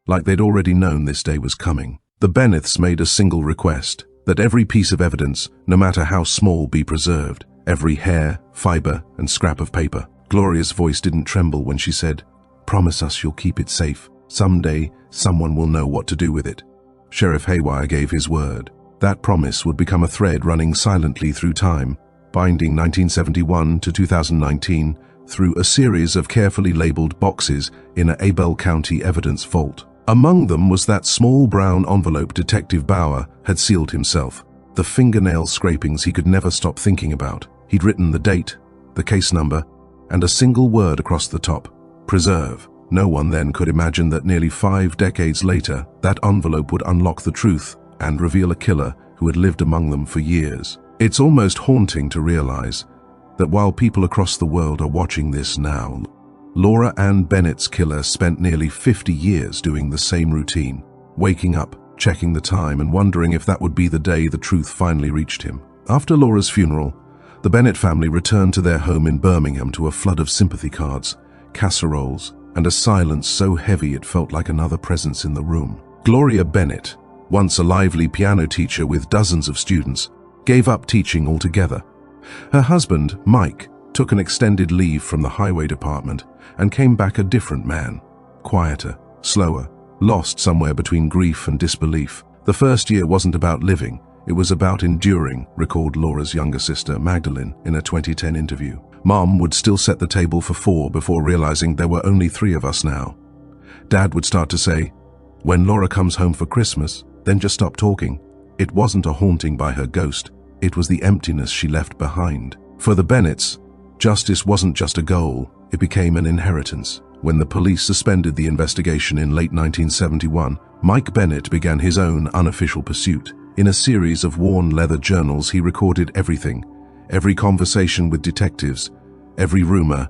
like they'd already known this day was coming." The Benneths made a single request, that every piece of evidence, no matter how small, be preserved. Every hair, fiber, and scrap of paper. Gloria's voice didn't tremble when she said, "Promise us you'll keep it safe. Someday, someone will know what to do with it." Sheriff Haywire gave his word. That promise would become a thread running silently through time, binding 1971 to 2019 through a series of carefully labeled boxes in a Abel County evidence vault. Among them was that small brown envelope Detective Bauer had sealed himself, the fingernail scrapings he could never stop thinking about. He'd written the date, the case number, and a single word across the top: preserve. No one then could imagine that nearly 5 decades later, that envelope would unlock the truth and reveal a killer who had lived among them for years. It's almost haunting to realize that while people across the world are watching this now, Laura Ann Bennett's killer spent nearly 50 years doing the same routine, waking up, checking the time, and wondering if that would be the day the truth finally reached him. After Laura's funeral, the Bennett family returned to their home in Birmingham to a flood of sympathy cards, casseroles, and a silence so heavy it felt like another presence in the room. Gloria Bennett, once a lively piano teacher with dozens of students, gave up teaching altogether. Her husband, Mike, took an extended leave from the highway department and came back a different man, quieter, slower, lost somewhere between grief and disbelief. The first year wasn't about living, it was about enduring, recalled Laura's younger sister, Magdalene, in a 2010 interview. Mom would still set the table for 4 before realizing there were only 3 of us now. Dad would start to say, "When Laura comes home for Christmas, then just stop talking." It wasn't a haunting by her ghost, it was the emptiness she left behind. For the Bennetts, justice wasn't just a goal, it became an inheritance. When the police suspended the investigation in late 1971, Mike Bennett began his own unofficial pursuit. In a series of worn leather journals, he recorded everything, every conversation with detectives, every rumor,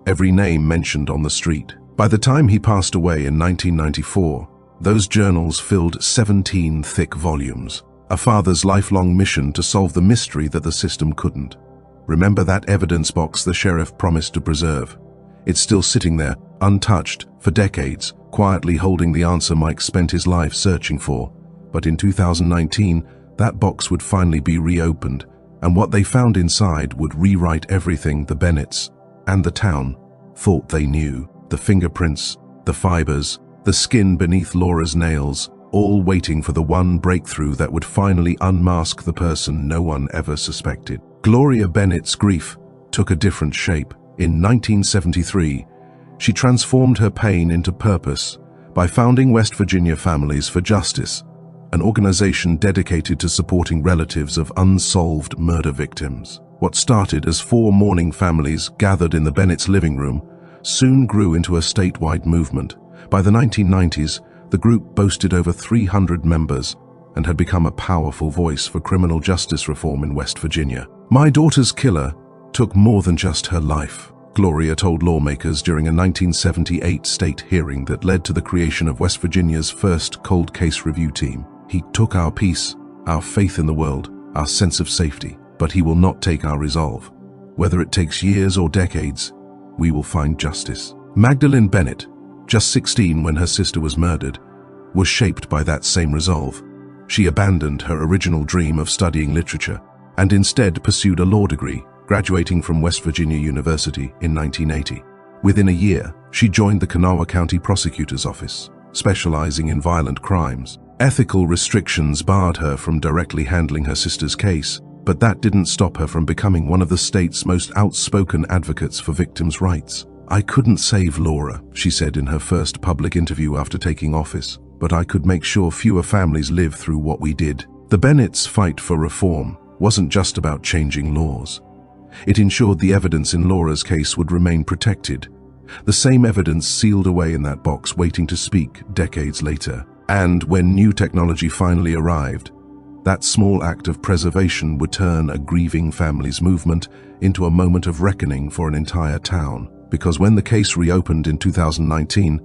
every name mentioned on the street. By the time he passed away in 1994, those journals filled 17 thick volumes, a father's lifelong mission to solve the mystery that the system couldn't. Remember that evidence box the sheriff promised to preserve? It's still sitting there, untouched, for decades, quietly holding the answer Mike spent his life searching for. But in 2019, that box would finally be reopened, and what they found inside would rewrite everything the Bennetts and the town thought they knew. The fingerprints, the fibers, the skin beneath Laura's nails, all waiting for the one breakthrough that would finally unmask the person no one ever suspected. Gloria Bennett's grief took a different shape. In 1973, she transformed her pain into purpose by founding West Virginia Families for Justice, an organization dedicated to supporting relatives of unsolved murder victims. What started as 4 mourning families gathered in the Bennett's living room soon grew into a statewide movement. By the 1990s, the group boasted over 300 members and had become a powerful voice for criminal justice reform in West Virginia. "My daughter's killer took more than just her life," Gloria told lawmakers during a 1978 state hearing that led to the creation of West Virginia's first cold case review team. "He took our peace, our faith in the world, our sense of safety, but he will not take our resolve. Whether it takes years or decades, we will find justice." Magdalene Bennett, just 16 when her sister was murdered, was shaped by that same resolve. She abandoned her original dream of studying literature and instead pursued a law degree, graduating from West Virginia University in 1980. Within a year, she joined the Kanawha County Prosecutor's Office, specializing in violent crimes. Ethical restrictions barred her from directly handling her sister's case, but that didn't stop her from becoming one of the state's most outspoken advocates for victims' rights. "I couldn't save Laura," she said in her first public interview after taking office, "but I could make sure fewer families live through what we did." The Bennetts' fight for reform wasn't just about changing laws. It ensured the evidence in Laura's case would remain protected, the same evidence sealed away in that box waiting to speak decades later. And when new technology finally arrived, that small act of preservation would turn a grieving family's movement into a moment of reckoning for an entire town. Because when the case reopened in 2019,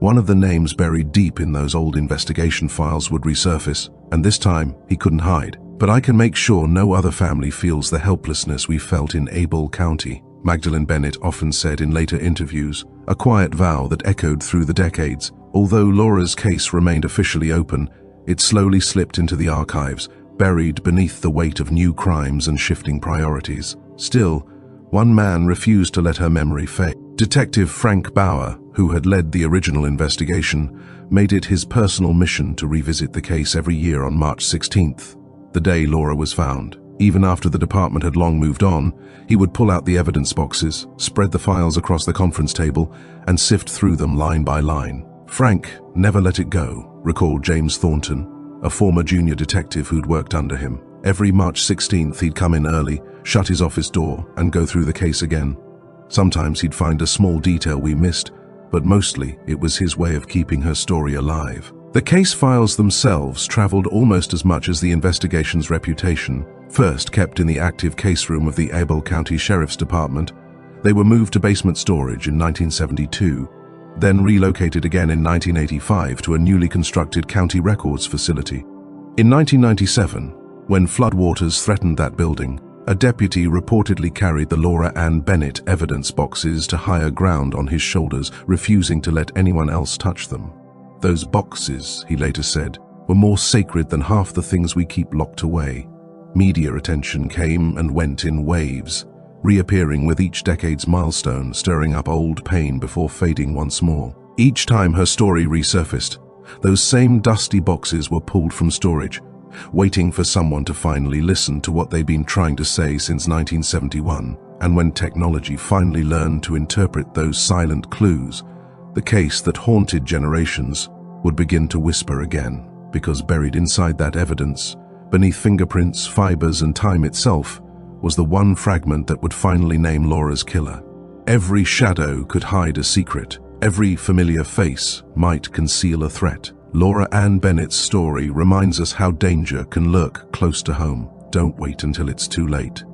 one of the names buried deep in those old investigation files would resurface, and this time he couldn't hide. "But I can make sure no other family feels the helplessness we felt in Abel County," Magdalene Bennett often said in later interviews, a quiet vow that echoed through the decades. Although Laura's case remained officially open, it slowly slipped into the archives, buried beneath the weight of new crimes and shifting priorities. Still, one man refused to let her memory fade. Detective Frank Bauer, who had led the original investigation, made it his personal mission to revisit the case every year on March 16th, the day Laura was found. Even after the department had long moved on, he would pull out the evidence boxes, spread the files across the conference table, and sift through them line by line. Frank never let it go, recalled James Thornton, a former junior detective who'd worked under him. Every March 16th, he'd come in early, shut his office door, and go through the case again. Sometimes he'd find a small detail we missed, but mostly it was his way of keeping her story alive. The case files themselves traveled almost as much as the investigation's reputation. First kept in the active case room of the Abel County Sheriff's Department, they were moved to basement storage in 1972, then relocated again in 1985 to a newly constructed county records facility. In 1997, when floodwaters threatened that building, a deputy reportedly carried the Laura Ann Bennett evidence boxes to higher ground on his shoulders, refusing to let anyone else touch them. "Those boxes," he later said, "were more sacred than half the things we keep locked away." Media attention came and went in waves, reappearing with each decade's milestone, stirring up old pain before fading once more. Each time her story resurfaced, Those same dusty boxes were pulled from storage, waiting for someone to finally listen to what they'd been trying to say since 1971. And when technology finally learned to interpret those silent clues, the case that haunted generations would begin to whisper again, because buried inside that evidence, beneath fingerprints, fibers, and time itself, was the one fragment that would finally name Laura's killer. Every shadow could hide a secret. Every familiar face might conceal a threat. Laura Ann Bennett's story reminds us how danger can lurk close to home. Don't wait until it's too late.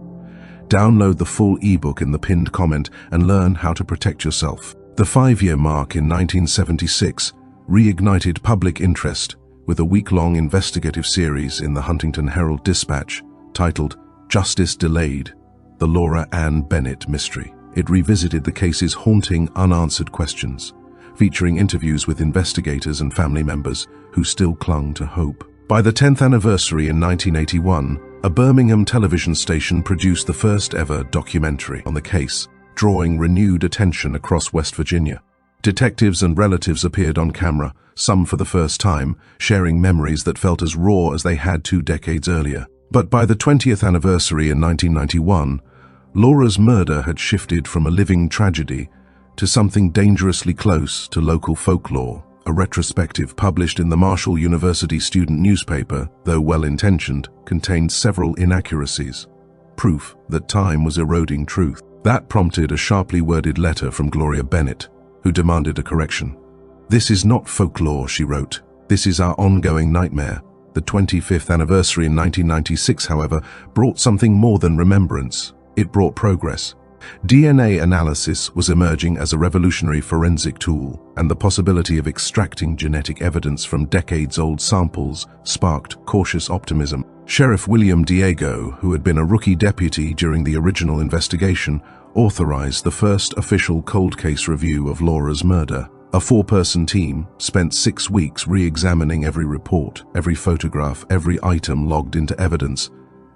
Download the full ebook in the pinned comment and learn how to protect yourself. The 5-year mark in 1976 reignited public interest with a week-long investigative series in the Huntington Herald-Dispatch titled Justice Delayed: The Laura Ann Bennett Mystery. It revisited the case's haunting, unanswered questions, featuring interviews with investigators and family members who still clung to hope. By the 10th anniversary in 1981, a Birmingham television station produced the first ever documentary on the case, drawing renewed attention across West Virginia. Detectives and relatives appeared on camera, some for the first time, sharing memories that felt as raw as they had 2 decades earlier. But by the 20th anniversary in 1991, Laura's murder had shifted from a living tragedy to something dangerously close to local folklore. A retrospective published in the Marshall University student newspaper, though well-intentioned, contained several inaccuracies, proof that time was eroding truth. That prompted a sharply worded letter from Gloria Bennett, who demanded a correction. "This is not folklore," she wrote. "This is our ongoing nightmare." The 25th anniversary in 1996, however, brought something more than remembrance. It brought progress. DNA analysis was emerging as a revolutionary forensic tool, and the possibility of extracting genetic evidence from decades-old samples sparked cautious optimism. Sheriff William Diego, who had been a rookie deputy during the original investigation, authorized the first official cold case review of Laura's murder. A 4-person team spent 6 weeks re-examining every report, every photograph, every item logged into evidence,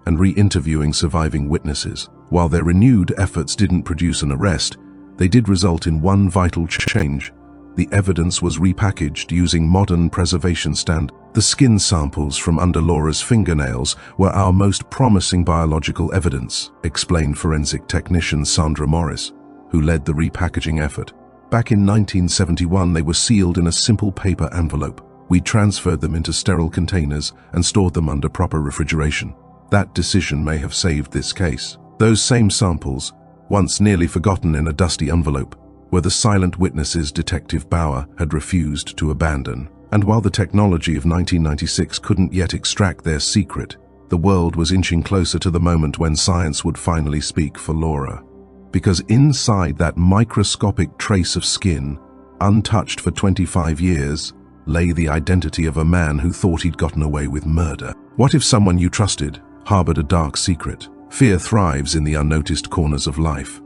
and re-interviewing surviving witnesses. While their renewed efforts didn't produce an arrest, they did result in one vital change. The evidence was repackaged using modern preservation standards. The skin samples from under Laura's fingernails were our most promising biological evidence, explained forensic technician Sandra Morris, who led the repackaging effort. Back in 1971, they were sealed in a simple paper envelope. We transferred them into sterile containers and stored them under proper refrigeration. That decision may have saved this case. Those same samples, once nearly forgotten in a dusty envelope, were the silent witnesses Detective Bauer had refused to abandon. And while the technology of 1996 couldn't yet extract their secret, the world was inching closer to the moment when science would finally speak for Laura. Because inside that microscopic trace of skin, untouched for 25 years, lay the identity of a man who thought he'd gotten away with murder. What if someone you trusted harbored a dark secret? Fear thrives in the unnoticed corners of life.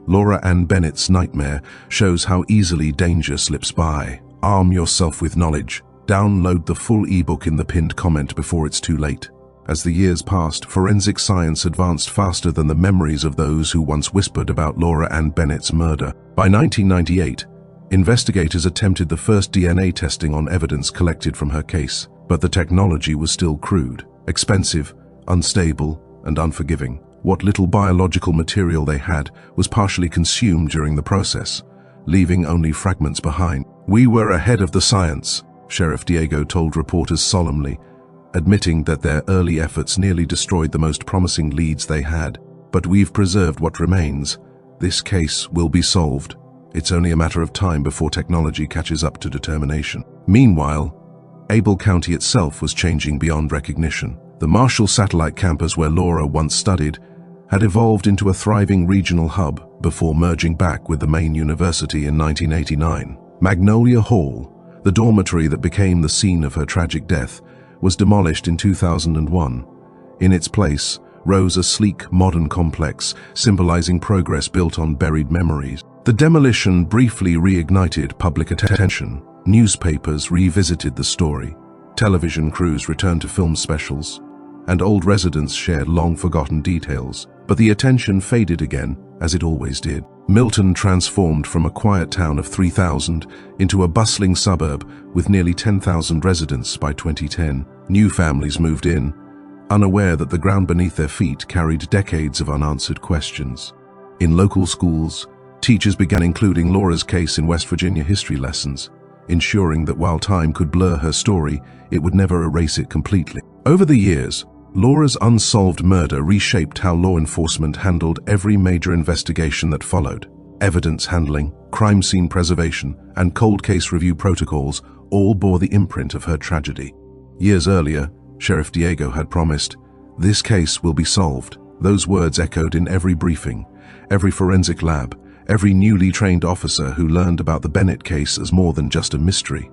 Laura Ann Bennett's nightmare shows how easily danger slips by. Arm yourself with knowledge. Download the full ebook in the pinned comment before it's too late. As the years passed, forensic science advanced faster than the memories of those who once whispered about Laura Ann Bennett's murder. By 1998, investigators attempted the first DNA testing on evidence collected from her case, but the technology was still crude, expensive, unstable, and unforgiving. What little biological material they had was partially consumed during the process, leaving only fragments behind. "We were ahead of the science," Sheriff Diego told reporters solemnly, admitting that their early efforts nearly destroyed the most promising leads they had. "But we've preserved what remains. This case will be solved. It's only a matter of time before technology catches up to determination." Meanwhile, Abel County itself was changing beyond recognition. The Marshall Satellite Campus, where Laura once studied, had evolved into a thriving regional hub before merging back with the main university in 1989. Magnolia Hall, the dormitory that became the scene of her tragic death, was demolished in 2001. In its place rose a sleek, modern complex, symbolizing progress built on buried memories. The demolition briefly reignited public attention. Newspapers revisited the story. Television crews returned to film specials, and old residents shared long-forgotten details. But the attention faded again, as it always did. Milton transformed from a quiet town of 3,000 into a bustling suburb with nearly 10,000 residents by 2010. New families moved in, unaware that the ground beneath their feet carried decades of unanswered questions. In local schools, teachers began including Laura's case in West Virginia history lessons, ensuring that while time could blur her story, it would never erase it completely. Over the years, Laura's unsolved murder reshaped how law enforcement handled every major investigation that followed. Evidence handling, crime scene preservation, and cold case review protocols all bore the imprint of her tragedy. Years earlier, Sheriff Diego had promised, "This case will be solved." Those words echoed in every briefing, every forensic lab, every newly trained officer who learned about the Bennett case as more than just a mystery,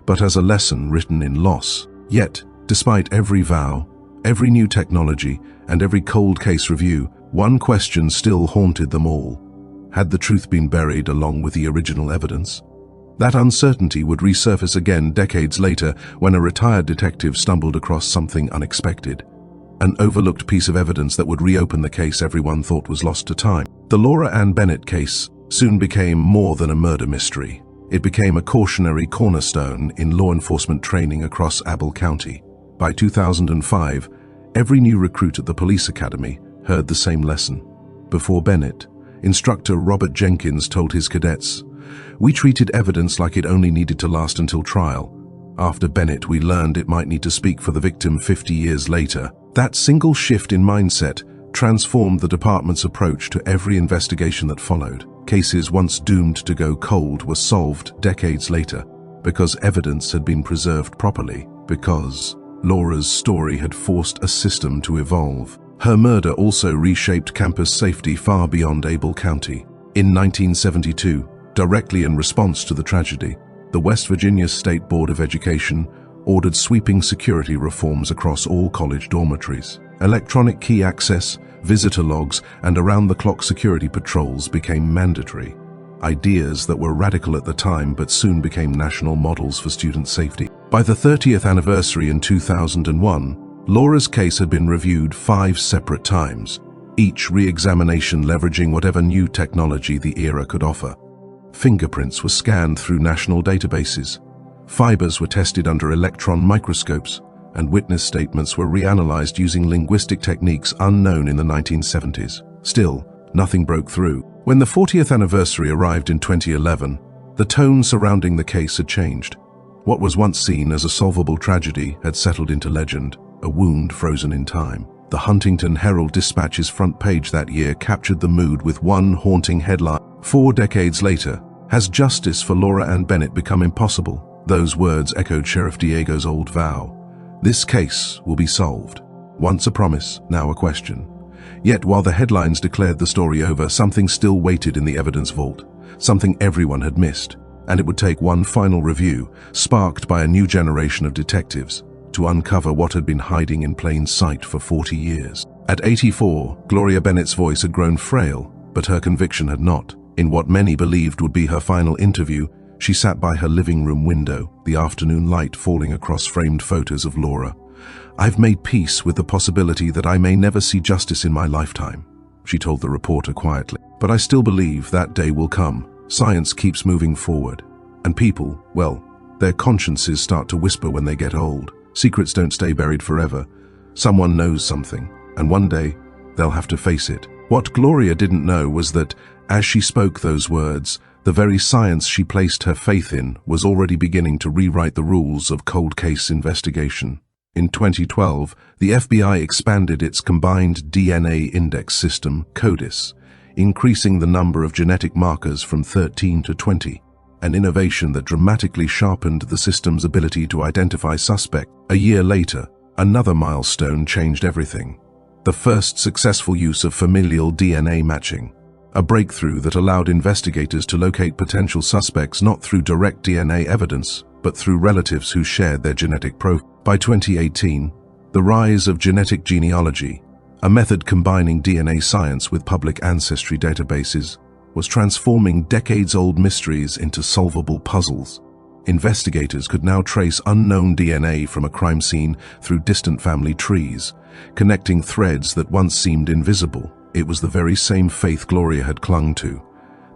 but as a lesson written in loss. Yet, despite every vow, every new technology, and every cold case review, one question still haunted them all. Had the truth been buried along with the original evidence? That uncertainty would resurface again decades later when a retired detective stumbled across something unexpected. An overlooked piece of evidence that would reopen the case everyone thought was lost to time. The Laura Ann Bennett case soon became more than a murder mystery. It became a cautionary cornerstone in law enforcement training across Abel County. By 2005, every new recruit at the police academy heard the same lesson. Before Bennett, instructor Robert Jenkins told his cadets, "We treated evidence like it only needed to last until trial. After Bennett, we learned it might need to speak for the victim 50 years later." That single shift in mindset transformed the department's approach to every investigation that followed. Cases once doomed to go cold were solved decades later because evidence had been preserved properly, because Laura's story had forced a system to evolve. Her murder also reshaped campus safety far beyond Abel County. In 1972, directly in response to the tragedy, the West Virginia State Board of Education ordered sweeping security reforms across all college dormitories. Electronic key access, visitor logs, and around-the-clock security patrols became mandatory. Ideas that were radical at the time but soon became national models for student safety. By the 30th anniversary in 2001, Laura's case had been reviewed 5 separate times, each re-examination leveraging whatever new technology the era could offer. Fingerprints were scanned through national databases, fibers were tested under electron microscopes, and witness statements were reanalyzed using linguistic techniques unknown in the 1970s. Still, nothing broke through. When the 40th anniversary arrived in 2011, the tone surrounding the case had changed. What was once seen as a solvable tragedy had settled into legend, a wound frozen in time. The Huntington Herald-Dispatch's front page that year captured the mood with one haunting headline. 4 decades later, has justice for Laura Ann Bennett become impossible? Those words echoed Sheriff Diego's old vow. This case will be solved. Once a promise, now a question. Yet while the headlines declared the story over, something still waited in the evidence vault, something everyone had missed, and it would take one final review, sparked by a new generation of detectives, to uncover what had been hiding in plain sight for 40 years. At 84, Gloria Bennett's voice had grown frail, but her conviction had not. In what many believed would be her final interview, she sat by her living room window, the afternoon light falling across framed photos of Laura. "I've made peace with the possibility that I may never see justice in my lifetime," she told the reporter quietly. "But I still believe that day will come. Science keeps moving forward. And people, well, their consciences start to whisper when they get old. Secrets don't stay buried forever. Someone knows something, and one day, they'll have to face it." What Gloria didn't know was that, as she spoke those words, the very science she placed her faith in was already beginning to rewrite the rules of cold case investigation. In 2012, the FBI expanded its combined DNA index system, CODIS, increasing the number of genetic markers from 13 to 20, an innovation that dramatically sharpened the system's ability to identify suspects. A year later, another milestone changed everything. The first successful use of familial DNA matching, a breakthrough that allowed investigators to locate potential suspects not through direct DNA evidence, but through relatives who shared their genetic profile. By 2018, the rise of genetic genealogy, a method combining DNA science with public ancestry databases, was transforming decades-old mysteries into solvable puzzles. Investigators could now trace unknown DNA from a crime scene through distant family trees, connecting threads that once seemed invisible. It was the very same faith Gloria had clung to,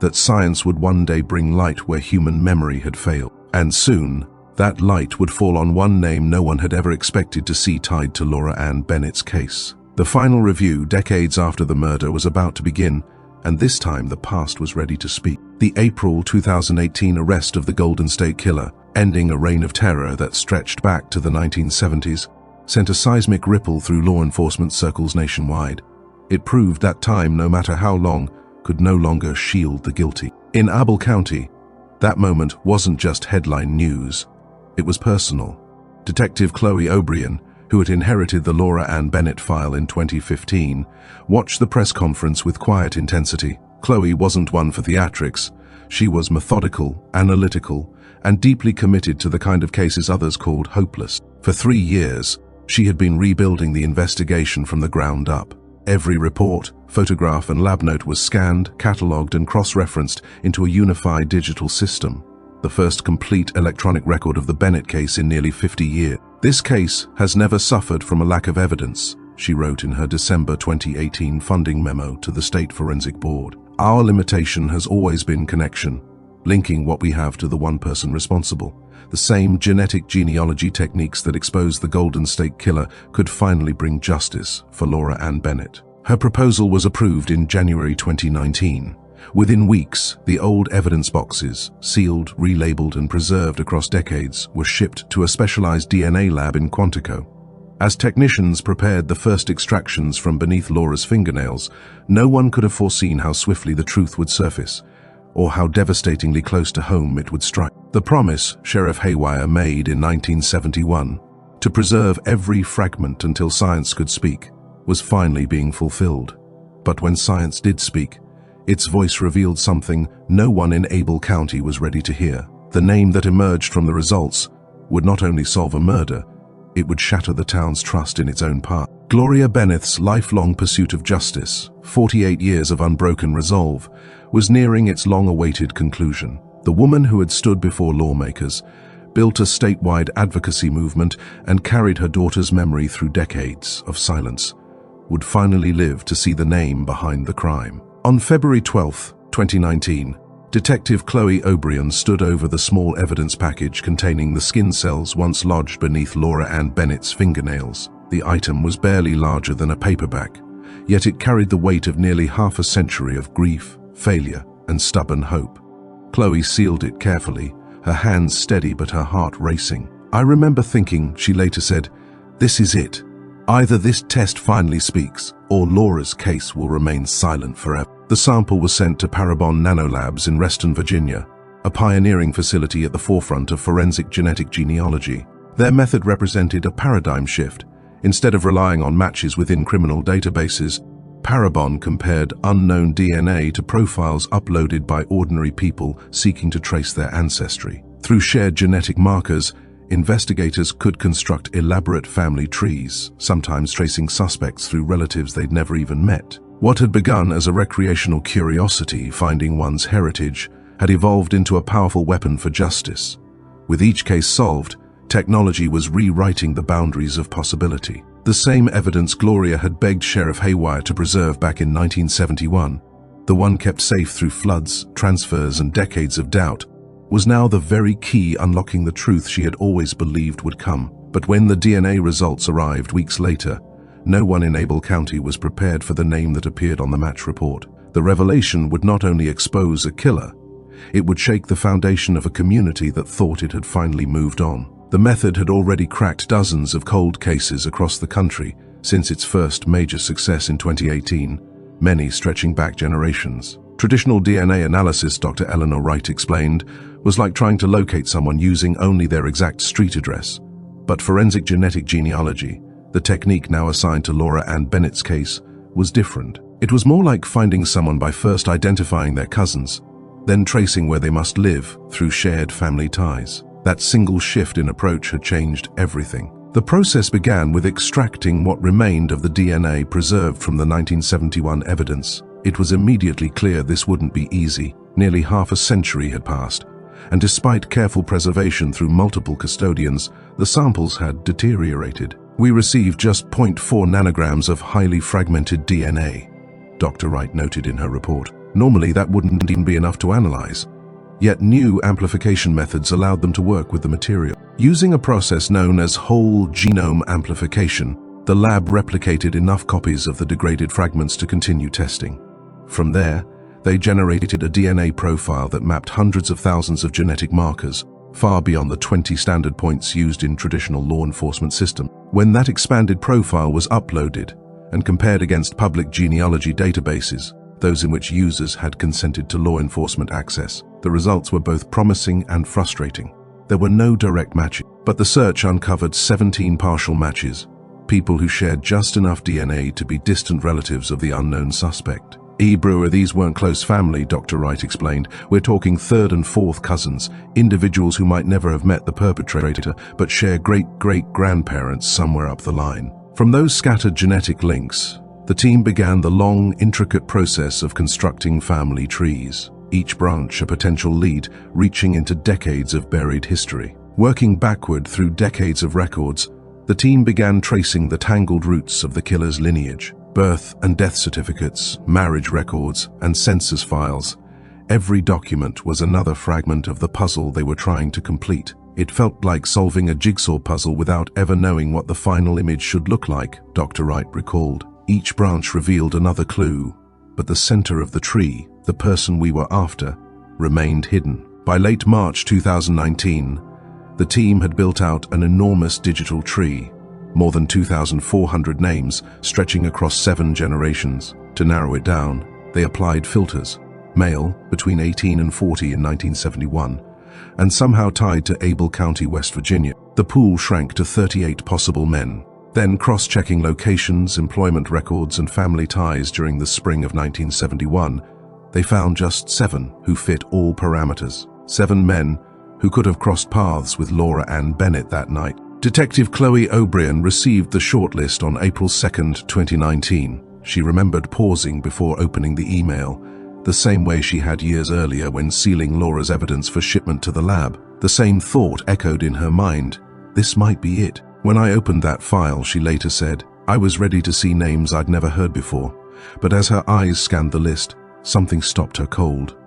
that science would one day bring light where human memory had failed. And soon, that light would fall on one name no one had ever expected to see tied to Laura Ann Bennett's case. The final review, decades after the murder, was about to begin, and this time the past was ready to speak. The April 2018 arrest of the Golden State Killer, ending a reign of terror that stretched back to the 1970s, sent a seismic ripple through law enforcement circles nationwide. It proved that time, no matter how long, could no longer shield the guilty. In Abel County, that moment wasn't just headline news. It was personal. Detective Chloe O'Brien, who had inherited the Laura Ann Bennett file in 2015, watched the press conference with quiet intensity. Chloe wasn't one for theatrics. She was methodical, analytical, and deeply committed to the kind of cases others called hopeless. For 3 years, she had been rebuilding the investigation from the ground up. Every report, photograph, and lab note was scanned, catalogued, and cross-referenced into a unified digital system, the first complete electronic record of the Bennett case in nearly 50 years. "This case has never suffered from a lack of evidence," she wrote in her December 2018 funding memo to the State Forensic Board. "Our limitation has always been connection, linking what we have to the one person responsible. The same genetic genealogy techniques that exposed the Golden State Killer could finally bring justice for Laura Ann Bennett." Her proposal was approved in January 2019. Within weeks, the old evidence boxes, sealed, relabeled, and preserved across decades, were shipped to a specialized DNA lab in Quantico. As technicians prepared the first extractions from beneath Laura's fingernails, no one could have foreseen how swiftly the truth would surface, or how devastatingly close to home it would strike. The promise Sheriff Haywire made in 1971, to preserve every fragment until science could speak, was finally being fulfilled. But when science did speak, its voice revealed something no one in Abel County was ready to hear. The name that emerged from the results would not only solve a murder, it would shatter the town's trust in its own part. Gloria Bennett's lifelong pursuit of justice, 48 years of unbroken resolve, was nearing its long-awaited conclusion. The woman who had stood before lawmakers, built a statewide advocacy movement, and carried her daughter's memory through decades of silence, would finally live to see the name behind the crime. On February 12, 2019, Detective Chloe O'Brien stood over the small evidence package containing the skin cells once lodged beneath Laura Ann Bennett's fingernails. The item was barely larger than a paperback, yet it carried the weight of nearly half a century of grief, failure, and stubborn hope. Chloe sealed it carefully, her hands steady but her heart racing. "I remember thinking," she later said, "this is it. Either this test finally speaks, or Laura's case will remain silent forever." The sample was sent to Parabon Nanolabs in Reston, Virginia, a pioneering facility at the forefront of forensic genetic genealogy. Their method represented a paradigm shift. Instead of relying on matches within criminal databases, Parabon compared unknown DNA to profiles uploaded by ordinary people seeking to trace their ancestry. Through shared genetic markers, investigators could construct elaborate family trees, sometimes tracing suspects through relatives they'd never even met. What had begun as a recreational curiosity, finding one's heritage, had evolved into a powerful weapon for justice. With each case solved, technology was rewriting the boundaries of possibility. The same evidence Gloria had begged Sheriff Haywire to preserve back in 1971, the one kept safe through floods, transfers, and decades of doubt, was now the very key unlocking the truth she had always believed would come. But when the DNA results arrived weeks later, no one in Abel County was prepared for the name that appeared on the match report. The revelation would not only expose a killer, it would shake the foundation of a community that thought it had finally moved on. The method had already cracked dozens of cold cases across the country since its first major success in 2018, many stretching back generations. Traditional DNA analysis, Dr. Eleanor Wright explained, was like trying to locate someone using only their exact street address. But forensic genetic genealogy, the technique now assigned to Laura Ann Bennett's case, was different. It was more like finding someone by first identifying their cousins, then tracing where they must live through shared family ties. That single shift in approach had changed everything. The process began with extracting what remained of the DNA preserved from the 1971 evidence. It was immediately clear this wouldn't be easy. Nearly half a century had passed, and despite careful preservation through multiple custodians, the samples had deteriorated. "We received just 0.4 nanograms of highly fragmented DNA," Dr. Wright noted in her report. Normally, that wouldn't even be enough to analyze. Yet new amplification methods allowed them to work with the material. Using a process known as whole genome amplification, the lab replicated enough copies of the degraded fragments to continue testing. From there, they generated a DNA profile that mapped hundreds of thousands of genetic markers, far beyond the 20 standard points used in traditional law enforcement systems. When that expanded profile was uploaded and compared against public genealogy databases, those in which users had consented to law enforcement access, the results were both promising and frustrating. There were no direct matches, but the search uncovered 17 partial matches, people who shared just enough DNA to be distant relatives of the unknown suspect. E. Brewer, these weren't close family, Dr. Wright explained. We're talking third and fourth cousins, individuals who might never have met the perpetrator, but share great-great-grandparents somewhere up the line. From those scattered genetic links, the team began the long, intricate process of constructing family trees, each branch a potential lead reaching into decades of buried history. Working backward through decades of records, the team began tracing the tangled roots of the killer's lineage. Birth and death certificates, marriage records, and census files. Every document was another fragment of the puzzle they were trying to complete. It felt like solving a jigsaw puzzle without ever knowing what the final image should look like, Dr. Wright recalled. Each branch revealed another clue, but the center of the tree, the person we were after, remained hidden. By late March 2019, the team had built out an enormous digital tree, more than 2,400 names stretching across 7 generations. To narrow it down, they applied filters, male, between 18 and 40 in 1971, and somehow tied to Able County, West Virginia. The pool shrank to 38 possible men. Then, cross-checking locations, employment records, and family ties during the spring of 1971, they found just 7 who fit all parameters. 7 men who could have crossed paths with Laura Ann Bennett that night. Detective Chloe O'Brien received the shortlist on April 2, 2019. She remembered pausing before opening the email, the same way she had years earlier when sealing Laura's evidence for shipment to the lab. The same thought echoed in her mind. This might be it. When I opened that file, she later said, I was ready to see names I'd never heard before, but as her eyes scanned the list, something stopped her cold.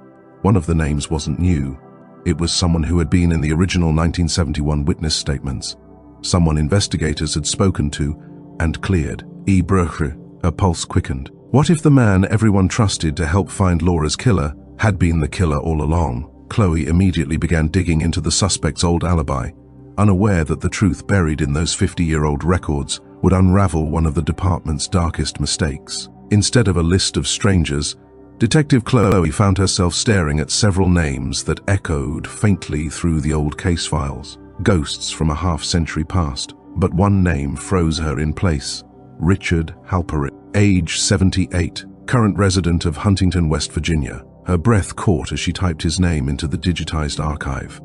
One of the names wasn't new. It was someone who had been in the original 1971 witness statements. Someone investigators had spoken to and cleared. E. Brewer, her pulse quickened. What if the man everyone trusted to help find Laura's killer had been the killer all along? Chloe immediately began digging into the suspect's old alibi, unaware that the truth buried in those 50-year-old records would unravel one of the department's darkest mistakes. Instead of a list of strangers, Detective Chloe found herself staring at several names that echoed faintly through the old case files. Ghosts from a half-century past. But one name froze her in place. Richard Halperin, age 78, current resident of Huntington, West Virginia. Her breath caught as she typed his name into the digitized archive.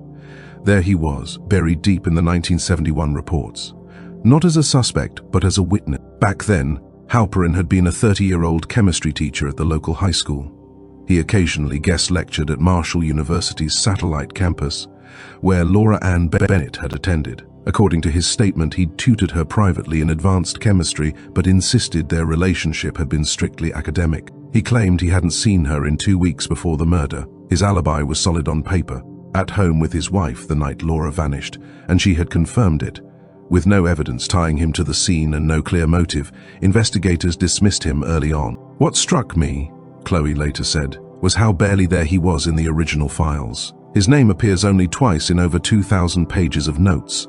There he was, buried deep in the 1971 reports. Not as a suspect, but as a witness. Back then, Halperin had been a 30-year-old chemistry teacher at the local high school. He occasionally guest lectured at Marshall University's satellite campus, where Laura Ann Bennett had attended. According to his statement, he'd tutored her privately in advanced chemistry, but insisted their relationship had been strictly academic. He claimed he hadn't seen her in 2 weeks before the murder. His alibi was solid on paper. At home with his wife the night Laura vanished, and she had confirmed it. With no evidence tying him to the scene and no clear motive, investigators dismissed him early on. What struck me, Chloe later said, was how barely there he was in the original files. His name appears only twice in over 2,000 pages of notes,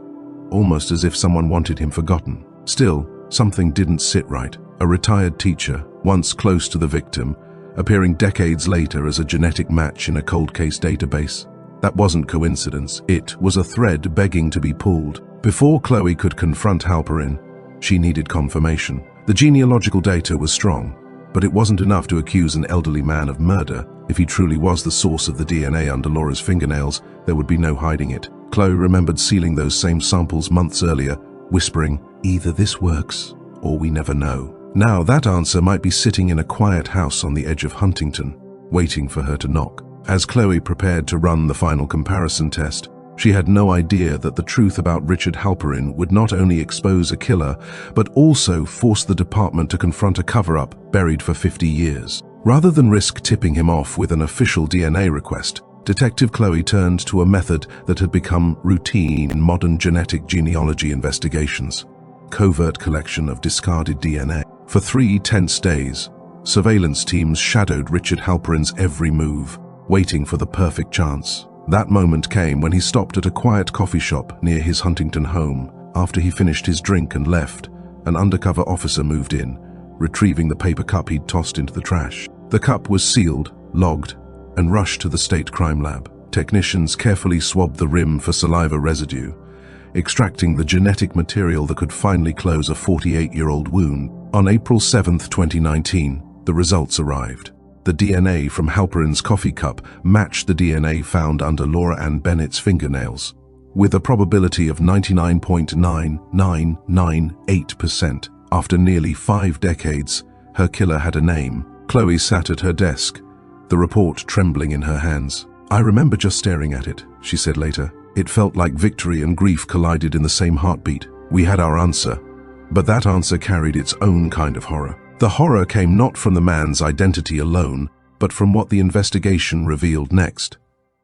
almost as if someone wanted him forgotten. Still, something didn't sit right. A retired teacher, once close to the victim, appearing decades later as a genetic match in a cold case database. That wasn't coincidence. It was a thread begging to be pulled. Before Chloe could confront Halperin, she needed confirmation. The genealogical data was strong, but it wasn't enough to accuse an elderly man of murder. If he truly was the source of the DNA under Laura's fingernails, there would be no hiding it. Chloe remembered sealing those same samples months earlier, whispering, either this works, or we never know. Now that answer might be sitting in a quiet house on the edge of Huntington, waiting for her to knock. As Chloe prepared to run the final comparison test, She had no idea that the truth about Richard Halperin would not only expose a killer, but also force the department to confront a cover-up buried for 50 years. Rather than risk tipping him off with an official DNA request, Detective Chloe turned to a method that had become routine in modern genetic genealogy investigations: covert collection of discarded DNA. For 3 tense days, surveillance teams shadowed Richard Halperin's every move, waiting for the perfect chance. That moment came when he stopped at a quiet coffee shop near his Huntington home. After he finished his drink and left, an undercover officer moved in, retrieving the paper cup he'd tossed into the trash. The cup was sealed, logged, and rushed to the state crime lab. Technicians carefully swabbed the rim for saliva residue, extracting the genetic material that could finally close a 48-year-old wound. On April 7, 2019, the results arrived. The DNA from Halperin's coffee cup matched the DNA found under Laura Ann Bennett's fingernails, with a probability of 99.9998%. After nearly 5 decades, her killer had a name. Chloe sat at her desk, the report trembling in her hands. "I remember just staring at it," she said later. "It felt like victory and grief collided in the same heartbeat. We had our answer, but that answer carried its own kind of horror. The horror came not from the man's identity alone, but from what the investigation revealed next.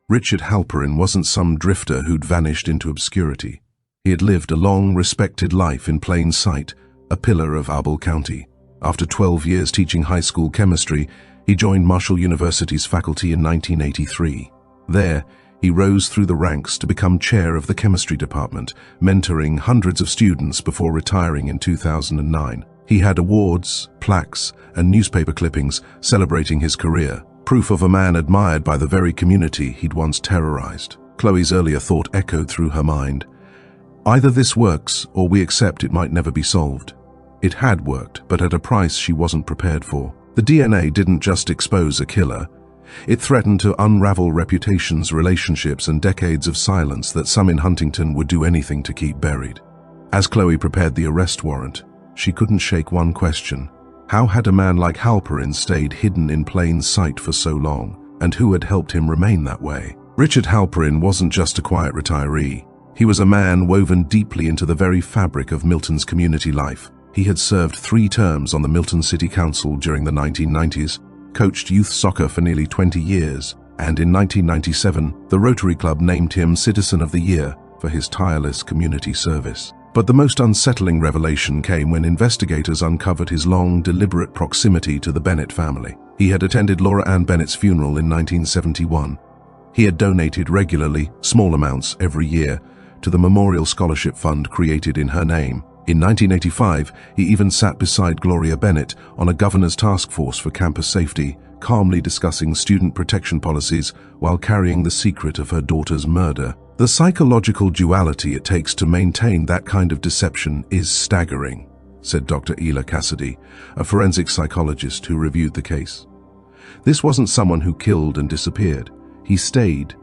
Richard Halperin wasn't some drifter who'd vanished into obscurity. He had lived a long, respected life in plain sight, a pillar of Abel County. After 12 years teaching high school chemistry, he joined Marshall University's faculty in 1983. There, he rose through the ranks to become chair of the chemistry department, mentoring hundreds of students before retiring in 2009. He had awards, plaques, and newspaper clippings celebrating his career, proof of a man admired by the very community he'd once terrorized. Chloe's earlier thought echoed through her mind. Either this works, or we accept it might never be solved. It had worked, but at a price she wasn't prepared for. The DNA didn't just expose a killer. It threatened to unravel reputations, relationships, and decades of silence that some in Huntington would do anything to keep buried. As Chloe prepared the arrest warrant, she couldn't shake one question. How had a man like Halperin stayed hidden in plain sight for so long, and who had helped him remain that way? Richard Halperin wasn't just a quiet retiree. He was a man woven deeply into the very fabric of Milton's community life. He had served 3 terms on the Milton City Council during the 1990s, coached youth soccer for nearly 20 years, and in 1997, the Rotary Club named him Citizen of the Year for his tireless community service. But the most unsettling revelation came when investigators uncovered his long, deliberate proximity to the Bennett family. He had attended Laura Ann Bennett's funeral in 1971. He had donated regularly, small amounts every year, to the Memorial Scholarship Fund created in her name. In 1985, he even sat beside Gloria Bennett on a governor's task force for campus safety, calmly discussing student protection policies while carrying the secret of her daughter's murder. The psychological duality it takes to maintain that kind of deception is staggering, said Dr. Ela Cassidy, a forensic psychologist who reviewed the case. This wasn't someone who killed and disappeared. He stayed.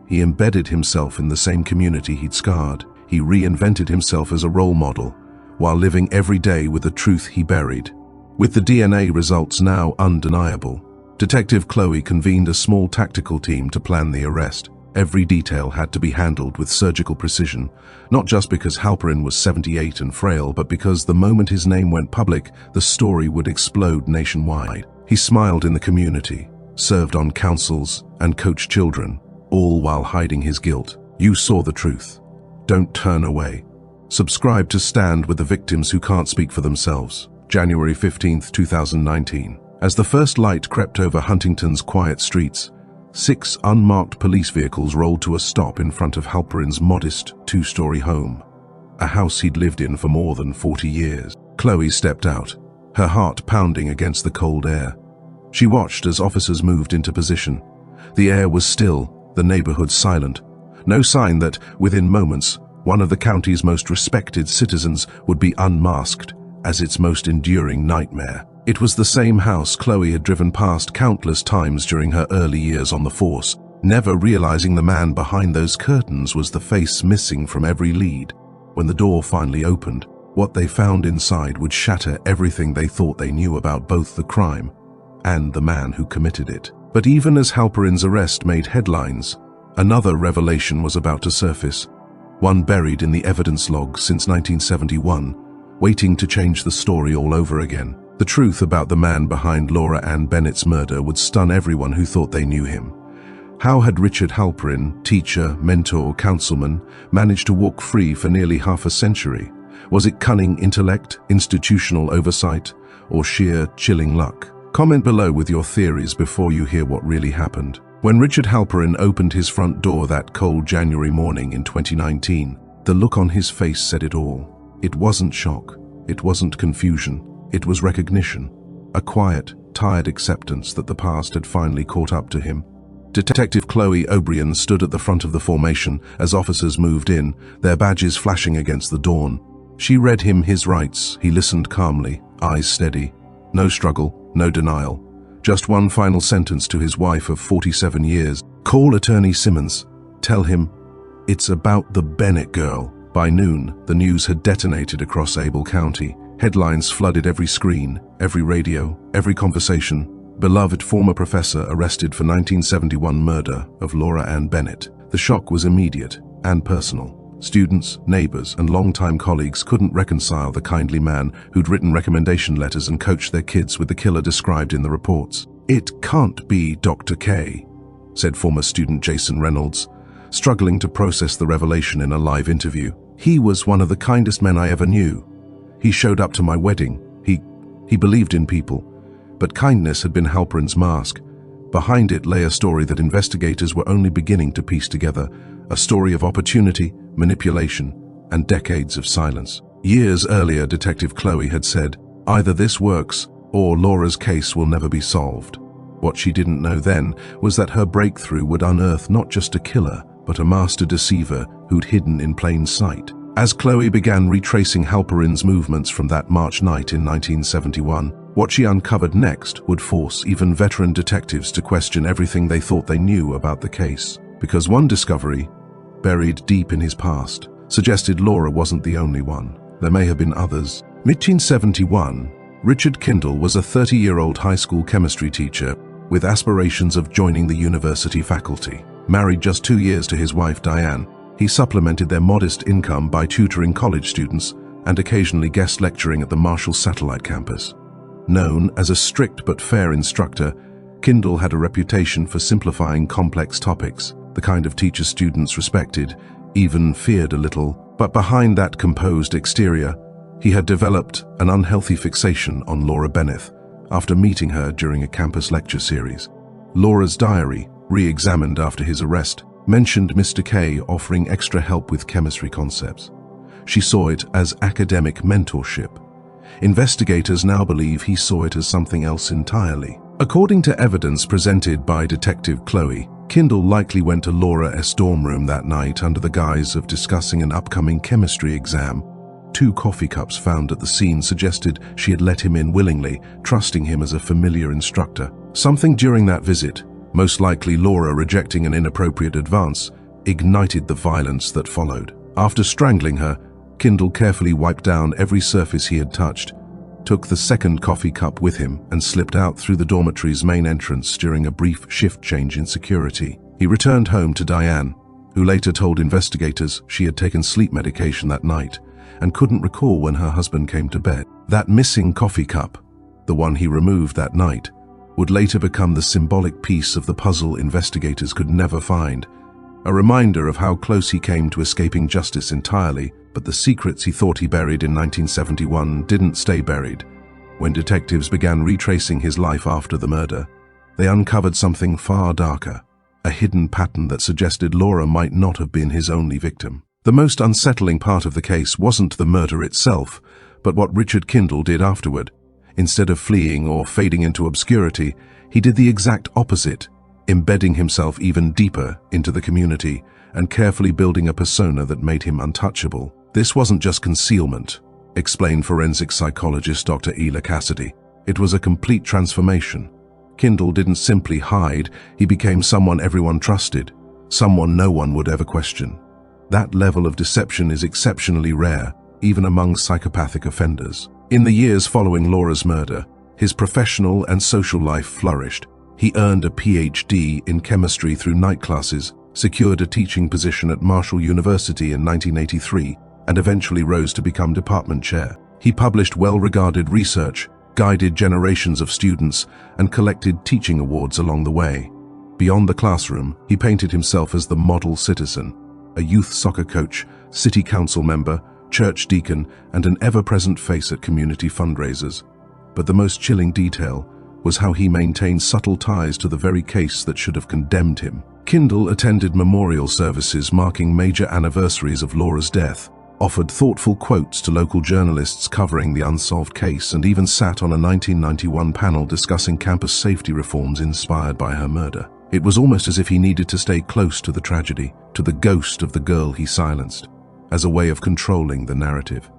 He embedded himself in the same community he'd scarred. He reinvented himself as a role model, while living every day with the truth he buried. With the DNA results now undeniable, Detective Chloe convened a small tactical team to plan the arrest. Every detail had to be handled with surgical precision, not just because Halperin was 78 and frail, but because the moment his name went public, the story would explode nationwide. He smiled in the community, served on councils, and coached children, all while hiding his guilt. You saw the truth. Don't turn away. Subscribe to Stand with the Victims Who Can't Speak for Themselves. January 15, 2019. As the first light crept over Huntington's quiet streets, 6 unmarked police vehicles rolled to a stop in front of Halperin's modest 2-story home, a house he'd lived in for more than 40 years. Chloe stepped out, her heart pounding against the cold air. She watched as officers moved into position. The air was still, the neighborhood silent. No sign that, within moments, one of the county's most respected citizens would be unmasked as its most enduring nightmare. It was the same house Chloe had driven past countless times during her early years on the force, never realizing the man behind those curtains was the face missing from every lead. When the door finally opened, what they found inside would shatter everything they thought they knew about both the crime and the man who committed it. But even as Halperin's arrest made headlines, Another revelation was about to surface, one buried in the evidence logs since 1971, waiting to change the story all over again. The truth about the man behind Laura Ann Bennett's murder would stun everyone who thought they knew him. How had Richard Halperin, teacher, mentor, councilman, managed to walk free for nearly half a century? Was it cunning intellect, institutional oversight, or sheer chilling luck? Comment below with your theories before you hear what really happened. When Richard Halperin opened his front door that cold January morning in 2019, the look on his face said it all. It wasn't shock, it wasn't confusion, it was recognition. A quiet, tired acceptance that the past had finally caught up to him. Detective Chloe O'Brien stood at the front of the formation as officers moved in, their badges flashing against the dawn. She read him his rights. He listened calmly, eyes steady. No struggle, no denial. Just one final sentence to his wife of 47 years. Call Attorney Simmons. Tell him, it's about the Bennett girl. By noon, the news had detonated across Able County. Headlines flooded every screen, every radio, every conversation. Beloved former professor arrested for 1971 murder of Laura Ann Bennett. The shock was immediate and personal. Students, neighbors, and longtime colleagues couldn't reconcile the kindly man who'd written recommendation letters and coached their kids with the killer described in the reports. "It can't be Dr. K," said former student Jason Reynolds, struggling to process the revelation in a live interview. "He was one of the kindest men I ever knew. He showed up to my wedding. He believed in people. But kindness had been Halperin's mask. Behind it lay a story that investigators were only beginning to piece together, a story of opportunity, manipulation, and decades of silence. Years earlier, Detective Chloe had said, "Either this works, or Laura's case will never be solved." What she didn't know then was that her breakthrough would unearth not just a killer, but a master deceiver who'd hidden in plain sight. As Chloe began retracing Halperin's movements from that March night in 1971, what she uncovered next would force even veteran detectives to question everything they thought they knew about the case. Because one discovery, buried deep in his past, suggested Laura wasn't the only one. There may have been others. Mid-1971, Richard Kindle was a 30-year-old high school chemistry teacher with aspirations of joining the university faculty. Married just 2 years to his wife Diane, he supplemented their modest income by tutoring college students and occasionally guest lecturing at the Marshall Satellite Campus. Known as a strict but fair instructor, Kindle had a reputation for simplifying complex topics, the kind of teacher students respected, even feared a little. But behind that composed exterior, he had developed an unhealthy fixation on Laura Bennett after meeting her during a campus lecture series. Laura's diary, re-examined after his arrest, mentioned Mr. K offering extra help with chemistry concepts. She saw it as academic mentorship. Investigators now believe he saw it as something else entirely. According to evidence presented by Detective Chloe, Kindle likely went to Laura's dorm room that night under the guise of discussing an upcoming chemistry exam. 2 coffee cups found at the scene suggested she had let him in willingly, trusting him as a familiar instructor. Something during that visit, most likely Laura rejecting an inappropriate advance, ignited the violence that followed. After strangling her, Kindle carefully wiped down every surface he had touched, took the second coffee cup with him, and slipped out through the dormitory's main entrance during a brief shift change in security. He returned home to Diane, who later told investigators she had taken sleep medication that night and couldn't recall when her husband came to bed. That missing coffee cup, the one he removed that night, would later become the symbolic piece of the puzzle investigators could never find, a reminder of how close he came to escaping justice entirely. But the secrets he thought he buried in 1971 didn't stay buried. When detectives began retracing his life after the murder, they uncovered something far darker, a hidden pattern that suggested Laura might not have been his only victim. The most unsettling part of the case wasn't the murder itself, but what Richard Kindle did afterward. Instead of fleeing or fading into obscurity, he did the exact opposite, embedding himself even deeper into the community and carefully building a persona that made him untouchable. This wasn't just concealment, explained forensic psychologist Dr. Ela Cassidy. It was a complete transformation. Kindle didn't simply hide, he became someone everyone trusted, someone no one would ever question. That level of deception is exceptionally rare, even among psychopathic offenders. In the years following Laura's murder, his professional and social life flourished. He earned a PhD in chemistry through night classes, secured a teaching position at Marshall University in 1983, and eventually rose to become department chair. He published well-regarded research, guided generations of students, and collected teaching awards along the way. Beyond the classroom, he painted himself as the model citizen, a youth soccer coach, city council member, church deacon, and an ever-present face at community fundraisers. But the most chilling detail was how he maintained subtle ties to the very case that should have condemned him. Kindle attended memorial services marking major anniversaries of Laura's death, offered thoughtful quotes to local journalists covering the unsolved case, and even sat on a 1991 panel discussing campus safety reforms inspired by her murder. It was almost as if he needed to stay close to the tragedy, to the ghost of the girl he silenced, as a way of controlling the narrative.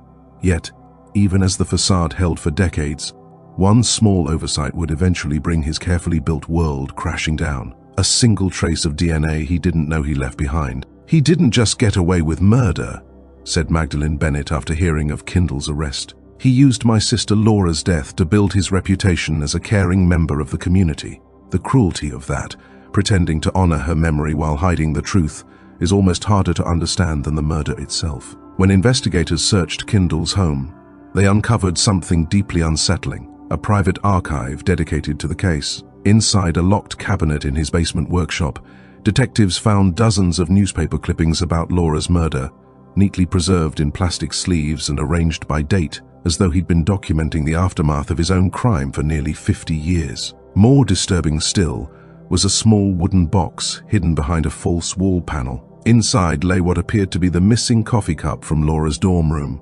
Yet, even as the facade held for decades, one small oversight would eventually bring his carefully built world crashing down. A single trace of DNA he didn't know he left behind. "He didn't just get away with murder," said Magdalene Bennett after hearing of Kindle's arrest. "He used my sister Laura's death to build his reputation as a caring member of the community. The cruelty of that, pretending to honor her memory while hiding the truth, is almost harder to understand than the murder itself." When investigators searched Kindle's home, they uncovered something deeply unsettling, a private archive dedicated to the case. Inside a locked cabinet in his basement workshop, detectives found dozens of newspaper clippings about Laura's murder, neatly preserved in plastic sleeves and arranged by date, as though he'd been documenting the aftermath of his own crime for nearly 50 years. More disturbing still was a small wooden box hidden behind a false wall panel. Inside lay what appeared to be the missing coffee cup from Laura's dorm room,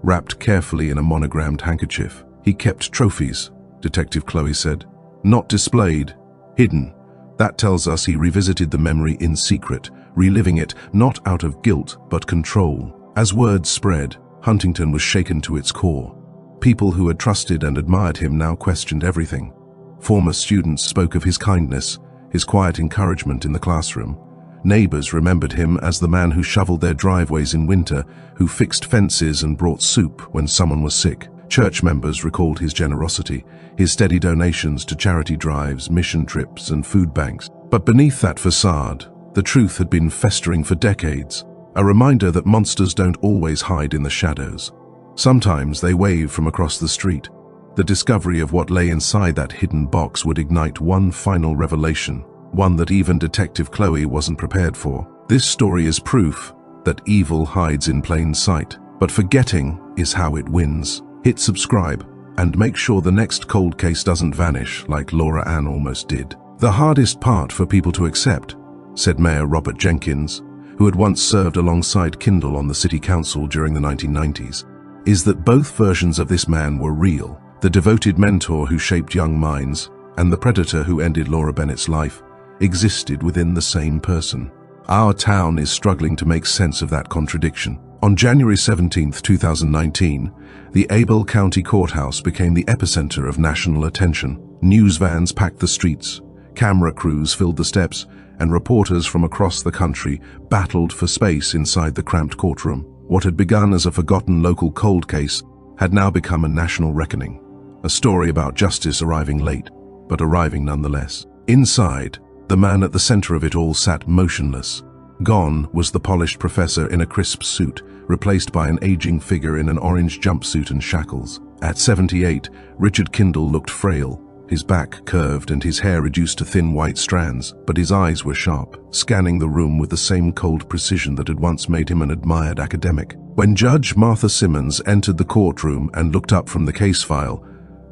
wrapped carefully in a monogrammed handkerchief. "He kept trophies," Detective Chloe said. "Not displayed, hidden. That tells us he revisited the memory in secret, reliving it not out of guilt but control." As word spread, Huntington was shaken to its core. People who had trusted and admired him now questioned everything. Former students spoke of his kindness, his quiet encouragement in the classroom. Neighbors remembered him as the man who shoveled their driveways in winter, who fixed fences and brought soup when someone was sick. Church members recalled his generosity, his steady donations to charity drives, mission trips, and food banks. But beneath that facade, the truth had been festering for decades, a reminder that monsters don't always hide in the shadows. Sometimes they wave from across the street. The discovery of what lay inside that hidden box would ignite one final revelation, one that even Detective Chloe wasn't prepared for. This story is proof that evil hides in plain sight, but forgetting is how it wins. Hit subscribe and make sure the next cold case doesn't vanish like Laura Ann almost did. "The hardest part for people to accept," said Mayor Robert Jenkins, who had once served alongside Kindle on the city council during the 1990s, "is that both versions of this man were real. The devoted mentor who shaped young minds and the predator who ended Laura Bennett's life existed within the same person. Our town is struggling to make sense of that contradiction." On January 17, 2019, the Abel County Courthouse became the epicenter of national attention. News vans packed the streets, camera crews filled the steps, and reporters from across the country battled for space inside the cramped courtroom. What had begun as a forgotten local cold case had now become a national reckoning, a story about justice arriving late, but arriving nonetheless. Inside, the man at the center of it all sat motionless. Gone was the polished professor in a crisp suit, replaced by an aging figure in an orange jumpsuit and shackles. At 78, Richard Kindle looked frail, his back curved and his hair reduced to thin white strands, but his eyes were sharp, scanning the room with the same cold precision that had once made him an admired academic. When Judge Martha Simmons entered the courtroom and looked up from the case file,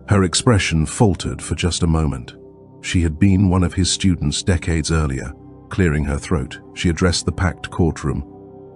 her expression faltered for just a moment. She had been one of his students decades earlier. Clearing her throat, she addressed the packed courtroom.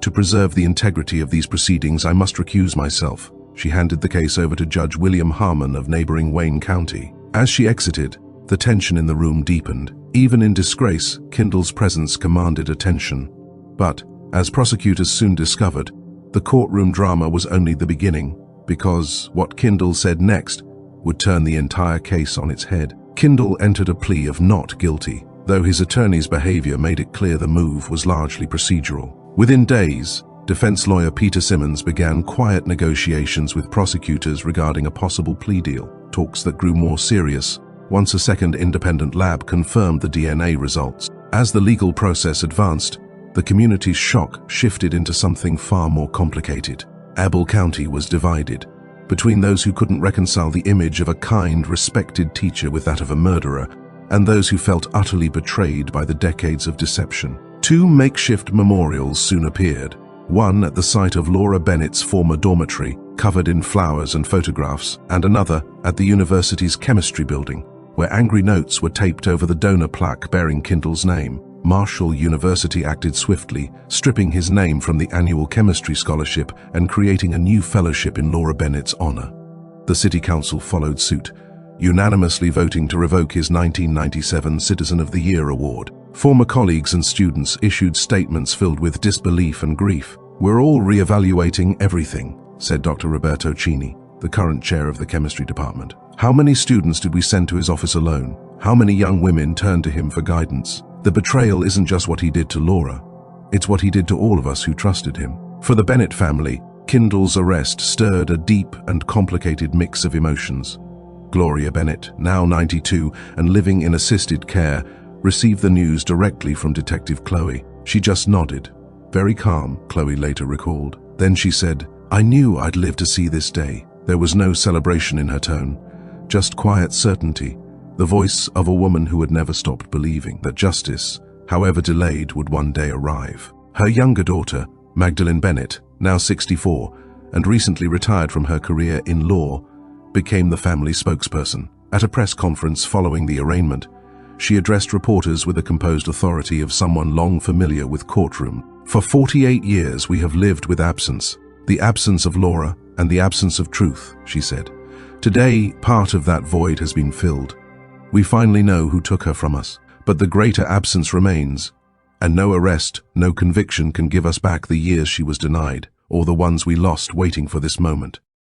"To preserve the integrity of these proceedings, I must recuse myself." She handed the case over to Judge William Harmon of neighboring Wayne County. As she exited, the tension in the room deepened. Even in disgrace, Kindle's presence commanded attention. But, as prosecutors soon discovered, the courtroom drama was only the beginning, because what Kindle said next would turn the entire case on its head. Kindle entered a plea of not guilty, though his attorney's behavior made it clear the move was largely procedural. Within days, defense lawyer Peter Simmons began quiet negotiations with prosecutors regarding a possible plea deal, talks that grew more serious once a second independent lab confirmed the DNA results. As the legal process advanced, the community's shock shifted into something far more complicated. Abel County was divided between those who couldn't reconcile the image of a kind, respected teacher with that of a murderer, and those who felt utterly betrayed by the decades of deception. Two makeshift memorials soon appeared, one at the site of Laura Bennett's former dormitory, covered in flowers and photographs, and another at the university's chemistry building, where angry notes were taped over the donor plaque bearing Kindle's name. Marshall University acted swiftly, stripping his name from the annual chemistry scholarship and creating a new fellowship in Laura Bennett's honor. The city council followed suit, unanimously voting to revoke his 1997 Citizen of the Year award. Former colleagues and students issued statements filled with disbelief and grief. "We're all re-evaluating everything," said Dr. Roberto Cini, the current chair of the chemistry department. "How many students did we send to his office alone? How many young women turned to him for guidance? The betrayal isn't just what he did to Laura, it's what he did to all of us who trusted him." For the Bennett family, Kindle's arrest stirred a deep and complicated mix of emotions. Gloria Bennett, now 92 and living in assisted care, received the news directly from Detective Chloe. She just nodded. Very calm, Chloe later recalled. Then she said, "I knew I'd live to see this day." There was no celebration in her tone, just quiet certainty, the voice of a woman who had never stopped believing that justice, however delayed, would one day arrive. Her younger daughter, Magdalene Bennett, now 64, and recently retired from her career in law, became the family spokesperson. At a press conference following the arraignment, she addressed reporters with the composed authority of someone long familiar with courtroom. "For 48 years we have lived with absence, the absence of Laura and the absence of truth," she said. "Today, part of that void has been filled. We finally know who took her from us, but the greater absence remains, and no arrest, no conviction can give us back the years she was denied, or the ones we lost waiting for this moment."